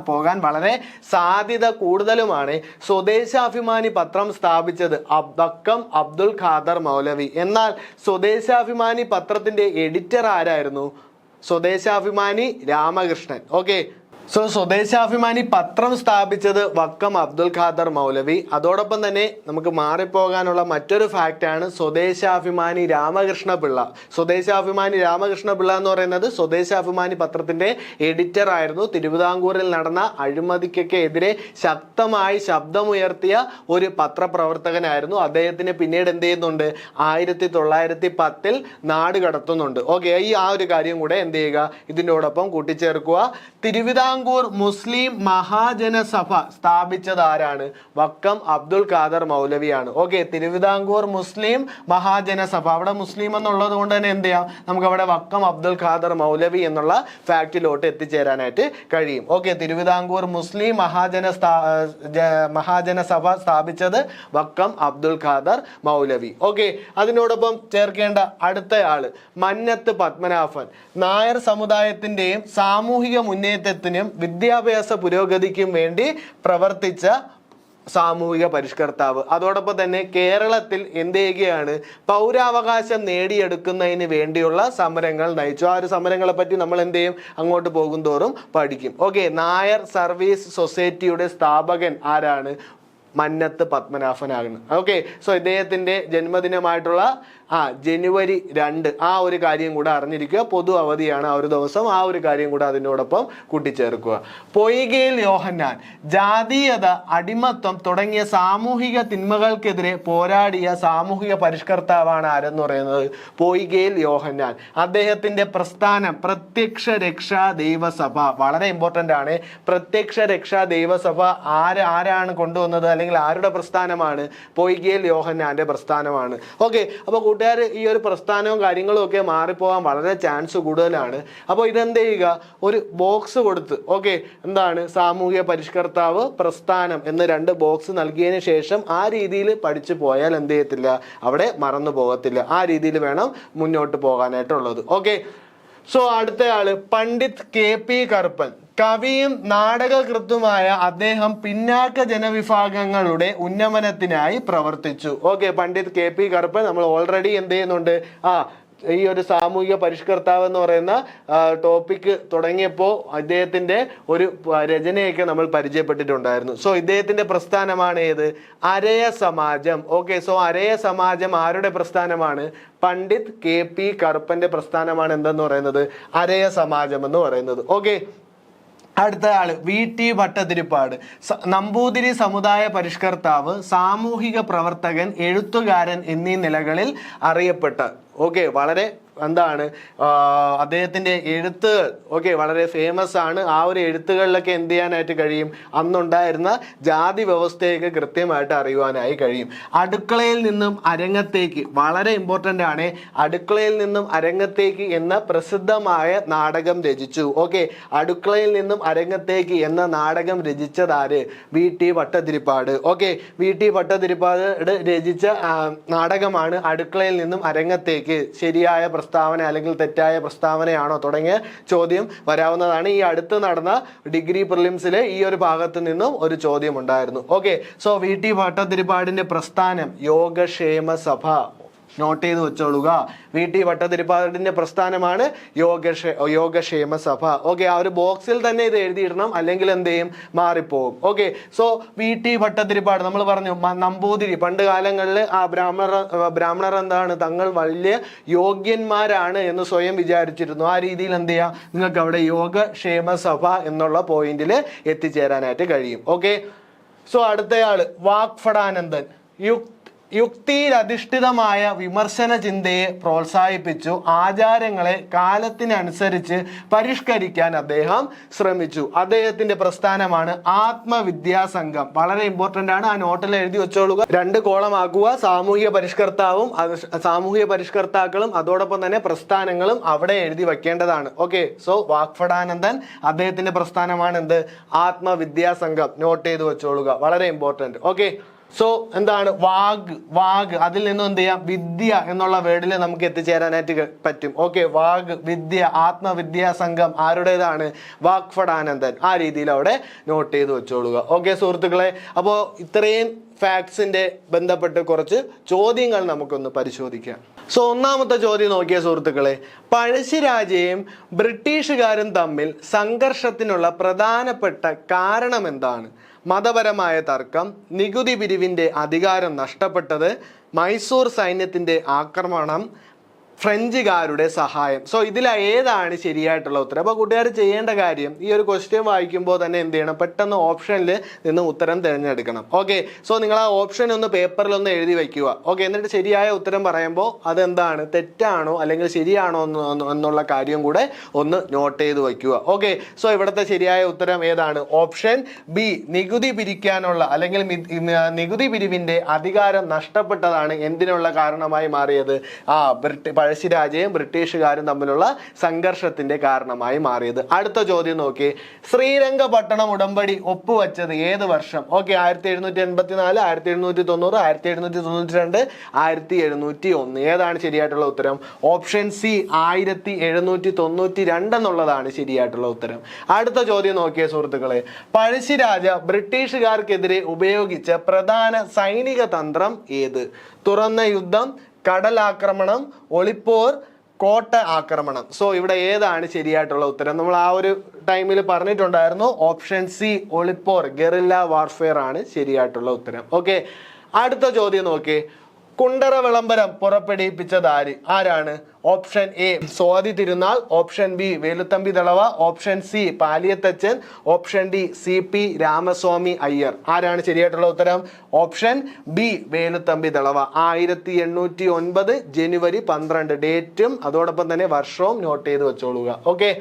A: പോകാൻ വളരെ സാധ്യത കൂടുതലുമാണ്. സ്വദേശാഭിമാനി പത്രം സ്ഥാപിച്ചത് വക്കം അബ്ദുൽ ഖാദർ മൗലവി. എന്നാൽ സ്വദേശാഭിമാനി പത്രത്തിന്റെ എഡിറ്റർ ആരായിരുന്നു? സ്വദേശാഭിമാനി രാമകൃഷ്ണൻ. ഓക്കെ, സോ സ്വദേശാഭിമാനി പത്രം സ്ഥാപിച്ചത് വക്കം അബ്ദുൽ ഖാദർ മൗലവി. അതോടൊപ്പം തന്നെ നമുക്ക് മാറിപ്പോകാനുള്ള മറ്റൊരു ഫാക്റ്റാണ് സ്വദേശാഭിമാനി രാമകൃഷ്ണ പിള്ള. സ്വദേശാഭിമാനി രാമകൃഷ്ണ പിള്ള എന്ന് പറയുന്നത് സ്വദേശാഭിമാനി പത്രത്തിന്റെ എഡിറ്റർ ആയിരുന്നു. തിരുവിതാംകൂറിൽ നടന്ന അഴിമതിക്കൊക്കെ എതിരെ ശക്തമായി ശബ്ദമുയർത്തിയ ഒരു പത്രപ്രവർത്തകനായിരുന്നു. അദ്ദേഹത്തിന് പിന്നീട് എന്ത് ചെയ്യുന്നുണ്ട്? 1910 നാട് കടത്തുന്നുണ്ട്. ഓക്കെ, ആ ഒരു കാര്യം കൂടെ എന്ത് ചെയ്യുക? ഇതിനോടൊപ്പം കൂട്ടിച്ചേർക്കുക. തിരുവിതാംകൂർ തിരുവിതാംകൂർ മുസ്ലിം മഹാജനസഭ സ്ഥാപിച്ചത് ആരാണ്? വക്കം അബ്ദുൽ ഖാദർ മൗലവിയാണ്. ഓക്കെ, തിരുവിതാംകൂർ മുസ്ലിം മഹാജനസഭ, അവിടെ മുസ്ലിം എന്നുള്ളത് കൊണ്ട് തന്നെ എന്ത് ചെയ്യാം, നമുക്ക് അവിടെ വക്കം അബ്ദുൽ ഖാദർ മൗലവി എന്നുള്ള ഫാക്റ്റിലോട്ട് എത്തിച്ചേരാനായിട്ട് കഴിയും. ഓക്കെ, തിരുവിതാംകൂർ മുസ്ലിം മഹാജനസഭ സ്ഥാപിച്ചത് വക്കം അബ്ദുൽ ഖാദർ മൗലവി. ഓക്കെ, അതിനോടൊപ്പം ചേർക്കേണ്ട അടുത്ത ആള് മന്നത്ത് പത്മനാഭൻ. നായർ സമുദായത്തിന്റെയും സാമൂഹിക മുന്നേറ്റത്തിനും വിദ്യാഭ്യാസ പുരോഗതിക്കും വേണ്ടി പ്രവർത്തിച്ച സാമൂഹിക പരിഷ്കർത്താവ്. അതോടൊപ്പം തന്നെ കേരളത്തിൽ എന്ത് ചെയ്യുകയാണ്, പൗരാവകാശം നേടിയെടുക്കുന്നതിന് വേണ്ടിയുള്ള സമരങ്ങൾ നയിച്ചു. ആ ഒരു സമരങ്ങളെ പറ്റി നമ്മൾ എന്ത് ചെയ്യും, അങ്ങോട്ട് പോകും തോറും പഠിക്കും. ഓക്കെ, നായർ സർവീസ് സൊസൈറ്റിയുടെ സ്ഥാപകൻ ആരാണ്? മന്നത്ത് പത്മനാഭനാണ്. ഓക്കെ, സോ ഇദ്ദേഹത്തിന്റെ ജന്മദിനമായിട്ടുള്ള ജനുവരി 2 ആ ഒരു കാര്യം കൂടെ അറിഞ്ഞിരിക്കുക. പൊതു അവധിയാണ് ആ ഒരു ദിവസം. ആ ഒരു കാര്യം കൂടെ അതിനോടൊപ്പം കൂട്ടിച്ചേർക്കുക. പൊയ്കയിൽ യോഹന്നാൻ ജാതീയത, അടിമത്തം തുടങ്ങിയ സാമൂഹിക തിന്മകൾക്കെതിരെ പോരാടിയ സാമൂഹിക പരിഷ്കർത്താവാണ് ആരെന്ന് പറയുന്നത്? പൊയ്കയിൽ യോഹന്നാൻ. അദ്ദേഹത്തിന്റെ പ്രസ്ഥാനം പ്രത്യക്ഷ രക്ഷാ ദൈവസഭ. വളരെ ഇമ്പോർട്ടന്റ് ആണ്. പ്രത്യക്ഷ രക്ഷാ ദൈവസഭ ആരാണ് കൊണ്ടുവന്നത്, അല്ലെങ്കിൽ ആരുടെ പ്രസ്ഥാനമാണ്? പൊയ്കയിൽ യോഹന്നാന്റെ പ്രസ്ഥാനമാണ്. ഓക്കെ, അപ്പോൾ കൂട്ടുകാർ ഈ ഒരു പ്രസ്ഥാനവും കാര്യങ്ങളും ഒക്കെ മാറിപ്പോകാൻ വളരെ ചാൻസ് കൂടുതലാണ്. അപ്പോൾ ഇതെന്ത് ചെയ്യുക, ഒരു ബോക്സ് കൊടുത്ത്, ഓക്കെ, എന്താണ് സാമൂഹിക പരിഷ്കർത്താവ് പ്രസ്ഥാനം എന്ന് 2 ബോക്സ് നൽകിയതിന് ശേഷം ആ രീതിയിൽ പഠിച്ചു പോയാൽ എന്ത് ചെയ്യത്തില്ല, അവിടെ മറന്നു പോകത്തില്ല. ആ രീതിയിൽ വേണം മുന്നോട്ട് പോകാനായിട്ടുള്ളത്. ഓക്കെ, സോ അടുത്ത ആള് പണ്ഡിറ്റ് KP കറുപ്പൻ. കവിയും നാടകകൃത്തുമായ അദ്ദേഹം പിന്നാക്ക ജനവിഭാഗങ്ങളുടെ ഉന്നമനത്തിനായി പ്രവർത്തിച്ചു. ഓക്കെ, പണ്ഡിറ്റ് KP കറുപ്പൻ നമ്മൾ ഓൾറെഡി എന്ത് ചെയ്യുന്നുണ്ട്, ഈ ഒരു സാമൂഹിക പരിഷ്കർത്താവ് എന്ന് പറയുന്ന ടോപ്പിക്ക് തുടങ്ങിയപ്പോൾ അദ്ദേഹത്തിന്റെ ഒരു രചനയൊക്കെ നമ്മൾ പരിചയപ്പെട്ടിട്ടുണ്ടായിരുന്നു. സോ ഇദ്ദേഹത്തിന്റെ പ്രസ്ഥാനമാണ് ഏത്? അരയ സമാജം. ഓക്കെ, സോ അരയ സമാജം ആരുടെ പ്രസ്ഥാനമാണ്? പണ്ഡിറ്റ് KP കറുപ്പന്റെ പ്രസ്ഥാനമാണ് എന്തെന്ന് പറയുന്നത്? അരയ സമാജം എന്ന് പറയുന്നത്. ഓക്കെ, അടുത്ത ആള് VT ഭട്ടതിരിപ്പാട്. നമ്പൂതിരി സമുദായ പരിഷ്കർത്താവ്, സാമൂഹിക പ്രവർത്തകൻ, എഴുത്തുകാരൻ എന്നീ നിലകളിൽ അറിയപ്പെട്ട. ഓക്കെ, വളരെ എന്താണ് അദ്ദേഹത്തിന്റെ എഴുത്തുകൾ ഓക്കെ വളരെ ഫേമസ് ആണ്. ആ ഒരു എഴുത്തുകളിലൊക്കെ എന്ത് ചെയ്യാനായിട്ട് കഴിയും, അന്നുണ്ടായിരുന്ന ജാതി വ്യവസ്ഥയൊക്കെ കൃത്യമായിട്ട് അറിയുവാനായി കഴിയും. അടുക്കളയിൽ നിന്നും അരങ്ങത്തേക്ക്, വളരെ ഇമ്പോർട്ടൻ്റ് ആണ്. അടുക്കളയിൽ നിന്നും അരങ്ങത്തേക്ക് എന്ന പ്രസിദ്ധമായ നാടകം രചിച്ചു. ഓക്കെ, അടുക്കളയിൽ നിന്നും അരങ്ങത്തേക്ക് എന്ന നാടകം രചിച്ചതാര്? VT Bhattathiripad. Okay, VT Bhattathiripad രചിച്ച നാടകമാണ് അടുക്കളയിൽ നിന്നും അരങ്ങത്തേക്ക്. ശരിയായ പ്രസ്താവന അല്ലെങ്കിൽ തെറ്റായ പ്രസ്താവനയാണോ തുടങ്ങിയ ചോദ്യം വരാവുന്നതാണ്. ഈ അടുത്ത് നടന്ന ഡിഗ്രി പ്രിലിംസിലെ ഈ ഒരു ഭാഗത്ത് നിന്നും ഒരു ചോദ്യം ഉണ്ടായിരുന്നു. ഓക്കെ, സോ VT ഭട്ടതിരിപ്പാടിന്റെ പ്രസ്ഥാനം യോഗക്ഷേമ സഭ. നോട്ട് ചെയ്ത് വെച്ചോളുക. VT ഭട്ടതിരിപ്പാടിന്റെ പ്രസ്ഥാനമാണ് യോഗക്ഷേമ സഭ. ഓക്കെ, ആ ഒരു ബോക്സിൽ തന്നെ ഇത് എഴുതിയിടണം, അല്ലെങ്കിൽ എന്ത് ചെയ്യും, മാറിപ്പോകും. ഓക്കെ, സോ VT ഭട്ടതിരിപ്പാട് നമ്മൾ പറഞ്ഞു നമ്പൂതിരി. പണ്ട് കാലങ്ങളിൽ ബ്രാഹ്മണർ എന്താണ്, തങ്ങൾ വലിയ യോഗ്യന്മാരാണ് എന്ന് സ്വയം വിചാരിച്ചിരുന്നു. ആ രീതിയിൽ എന്ത് ചെയ്യാം, നിങ്ങൾക്ക് അവിടെ യോഗക്ഷേമ സഭ എന്നുള്ള പോയിന്റിൽ എത്തിച്ചേരാനായിട്ട് കഴിയും. ഓക്കെ, സോ അടുത്തയാള് വാഗ്ഭടാനന്ദൻ. യുക്തിയിലധിഷ്ഠിതമായ വിമർശന ചിന്തയെ പ്രോത്സാഹിപ്പിച്ചു. ആചാരങ്ങളെ കാലത്തിനനുസരിച്ച് പരിഷ്കരിക്കാൻ അദ്ദേഹം ശ്രമിച്ചു. അദ്ദേഹത്തിന്റെ പ്രസ്ഥാനമാണ് ആത്മവിദ്യാസംഘം. വളരെ ഇമ്പോർട്ടന്റ് ആണ്, ആ നോട്ടിൽ എഴുതി വെച്ചോളുക. 2 കോളം ആക്കുക. സാമൂഹിക പരിഷ്കർത്താവും സാമൂഹിക പരിഷ്കർത്താക്കളും അതോടൊപ്പം തന്നെ പ്രസ്ഥാനങ്ങളും അവിടെ എഴുതി വെക്കേണ്ടതാണ്. ഓക്കെ, സോ വാഗ്ഭടാനന്ദൻ അദ്ദേഹത്തിന്റെ പ്രസ്ഥാനമാണ് എന്ത്? ആത്മവിദ്യാസംഘം. നോട്ട് ചെയ്ത് വെച്ചോളുക, വളരെ ഇമ്പോർട്ടന്റ്. ഓക്കെ, സോ എന്താണ് വാഗ് അതിൽ നിന്നും എന്ത് ചെയ്യാം, വിദ്യ എന്നുള്ള വേർഡിൽ നമുക്ക് എത്തിച്ചേരാനായിട്ട് പറ്റും. ഓക്കെ, വാഗ് വിദ്യ, ആത്മവിദ്യാ സംഘം ആരുടേതാണ്? വാഗ്ഭടാനന്ദൻ. ആ രീതിയിൽ അവിടെ നോട്ട് ചെയ്ത് വെച്ചോളുക. ഓക്കെ സുഹൃത്തുക്കളെ, അപ്പോൾ ഇത്രയും ഫാക്ട്സിന്റെ ബന്ധപ്പെട്ട് കുറച്ച് ചോദ്യങ്ങൾ നമുക്കൊന്ന് പരിശോധിക്കാം. സോ ഒന്നാമത്തെ ചോദ്യം നോക്കിയ സുഹൃത്തുക്കളെ, പഴശ്ശിരാജയും ബ്രിട്ടീഷുകാരും തമ്മിൽ സംഘർഷത്തിനുള്ള പ്രധാനപ്പെട്ട കാരണം എന്താണ്? മതപരമായ തർക്കം, നികുതി പിരിവിന്റെ അധികാരം നഷ്ടപ്പെട്ടത്, മൈസൂർ സൈന്യത്തിന്റെ ആക്രമണം, ഫ്രഞ്ചുകാരുടെ സഹായം. സോ ഇതിൽ ഏതാണ് ശരിയായിട്ടുള്ള ഉത്തരം? അപ്പോൾ കൂട്ടുകാർ ചെയ്യേണ്ട കാര്യം ഈ ഒരു ക്വസ്റ്റ്യൻ വായിക്കുമ്പോൾ തന്നെ എന്ത് ചെയ്യണം, പെട്ടെന്ന് ഓപ്ഷനിൽ നിന്ന് ഉത്തരം തിരഞ്ഞെടുക്കണം. ഓക്കെ, സോ നിങ്ങൾ ആ ഓപ്ഷൻ ഒന്ന് പേപ്പറിൽ ഒന്ന് എഴുതി വയ്ക്കുക. ഓക്കെ, എന്നിട്ട് ശരിയായ ഉത്തരം പറയുമ്പോൾ അതെന്താണ്, തെറ്റാണോ അല്ലെങ്കിൽ ശരിയാണോ എന്നുള്ള കാര്യം കൂടെ ഒന്ന് നോട്ട് ചെയ്ത് വയ്ക്കുക. ഓക്കെ, സോ ഇവിടുത്തെ ശരിയായ ഉത്തരം ഏതാണ്? ഓപ്ഷൻ ബി, നികുതി പിരിക്കാനുള്ള അല്ലെങ്കിൽ നികുതി പിരിവിന്റെ അധികാരം നഷ്ടപ്പെട്ടതാണ് എന്തിനുള്ള കാരണമായി മാറിയത്? പഴശ്ശിരാജയും ബ്രിട്ടീഷുകാരും തമ്മിലുള്ള സംഘർഷത്തിന്റെ കാരണമായി മാറിയത്. അടുത്ത ചോദ്യം നോക്കി, ശ്രീരംഗപട്ടണം ഉടമ്പടി ഒപ്പുവെച്ചത് ഏത് വർഷം? ഓക്കെ, 1784, 1790, 1792, 1701. ഏതാണ് ശരിയായിട്ടുള്ള ഉത്തരം? ഓപ്ഷൻ സി, 1792 എന്നുള്ളതാണ് ശരിയായിട്ടുള്ള ഉത്തരം. അടുത്ത ചോദ്യം നോക്കിയ സുഹൃത്തുക്കളെ, പഴശ്ശിരാജ ബ്രിട്ടീഷുകാർക്കെതിരെ ഉപയോഗിച്ച പ്രധാന സൈനിക തന്ത്രം ഏത്? തുറന്ന യുദ്ധം, കടലാക്രമണം, ഒളിപ്പോർ, കോട്ട ആക്രമണം. സോ ഇവിടെ ഏതാണ് ശരിയായിട്ടുള്ള ഉത്തരം? നമ്മൾ ആ ഒരു ടൈമിൽ പറഞ്ഞിട്ടുണ്ടായിരുന്നു, ഓപ്ഷൻ സി, ഒളിപ്പോർ, ഗറില്ല വാർഫെയർ ആണ് ശരിയായിട്ടുള്ള ഉത്തരം. ഓക്കെ, അടുത്ത ചോദ്യം നോക്കി, കുണ്ടറ വിളംബരം പുറപ്പെടുവിപ്പിച്ചത് ആരാണ്? Option A, Swathi Thirunal, option B, Veluthampi Dalawa, option C, Paliyathachan, option D, CP Ramaswami Iyer. ആരാണ് ശരിയായിട്ടുള്ള ഉത്തരം? Option B, Veluthampi Dalawa. 1809 ജനുവരി 12 ഡേറ്റും അതോടൊപ്പം തന്നെ വർഷവും നോട്ട് ചെയ്ത് വെച്ചോളുക. ഓക്കെ,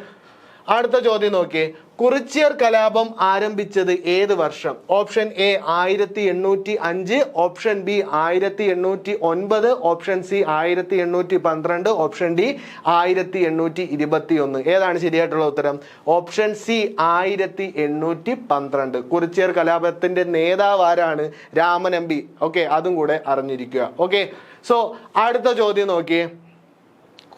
A: അടുത്ത ചോദ്യം നോക്കിയേ, കുറിച്യർ കലാപം ആരംഭിച്ചത് ഏത് വർഷം? Option A 1805, option B 1809, option C 1812, option D 1821. ഏതാണ് ശരിയായിട്ടുള്ള ഉത്തരം? Option C, 1812. കുറിച്യർ കലാപത്തിന്റെ നേതാവ് ആരാണ്? രാമനമ്പി. ഓക്കെ, അതും കൂടെ അറിഞ്ഞിരിക്കുക. ഓക്കെ, സോ അടുത്ത ചോദ്യം നോക്കിയേ,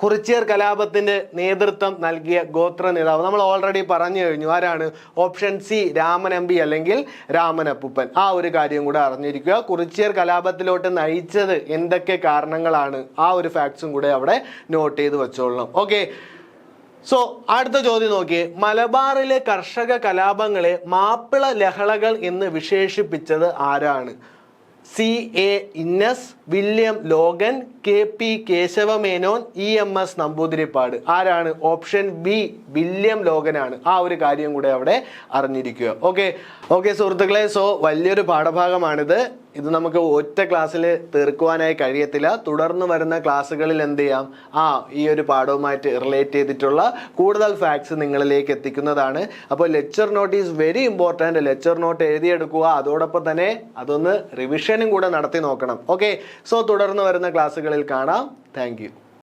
A: കുറിച്യർ കലാപത്തിന്റെ നേതൃത്വം നൽകിയ ഗോത്ര നേതാവ് നമ്മൾ ഓൾറെഡി പറഞ്ഞു കഴിഞ്ഞു. ആരാണ്? ഓപ്ഷൻ സി, രാമനമ്പി അല്ലെങ്കിൽ രാമനപ്പൂപ്പൻ. ആ ഒരു കാര്യം കൂടെ അറിഞ്ഞിരിക്കുക. കുറിച്യർ കലാപത്തിലോട്ട് നയിച്ചത് എന്തൊക്കെ കാരണങ്ങളാണ്, ആ ഒരു ഫാക്ട്സും കൂടെ അവിടെ നോട്ട് ചെയ്ത് വെച്ചോളണം. ഓക്കെ, സോ അടുത്ത ചോദ്യം നോക്കിയേ, മലബാറിലെ കർഷക കലാപങ്ങളെ മാപ്പിള ലഹളകൾ എന്ന് വിശേഷിപ്പിച്ചത് ആരാണ്? CA Innes, William Logan, KP Kesavamenon, EMS Namboodiripad. ആരാണ്? ഓപ്ഷൻ ബി, വില്യം ലോഗനാണ്. ആ ഒരു കാര്യം കൂടെ അവിടെ അറിഞ്ഞിരിക്കുക. ഓക്കെ സുഹൃത്തുക്കളെ, സോ വലിയൊരു പാഠഭാഗമാണിത്. ഇത് നമുക്ക് ഒറ്റ ക്ലാസ്സിൽ തീർക്കുവാനായി കഴിയത്തില്ല. തുടർന്ന് വരുന്ന ക്ലാസ്സുകളിൽ എന്ത് ചെയ്യാം, ഈ ഒരു പാഠവുമായിട്ട് റിലേറ്റ് ചെയ്തിട്ടുള്ള കൂടുതൽ ഫാക്ട്സ് നിങ്ങളിലേക്ക് എത്തിക്കുന്നതാണ്. അപ്പോൾ lecture note is very important. Lecture note എഴുതിയെടുക്കുക, അതോടൊപ്പം തന്നെ അതൊന്ന് റിവിഷനും കൂടെ നടത്തി നോക്കണം. ഓക്കെ, സോ തുടർന്ന് വരുന്ന ക്ലാസ്സുകളിൽ കാണാം. Thank you.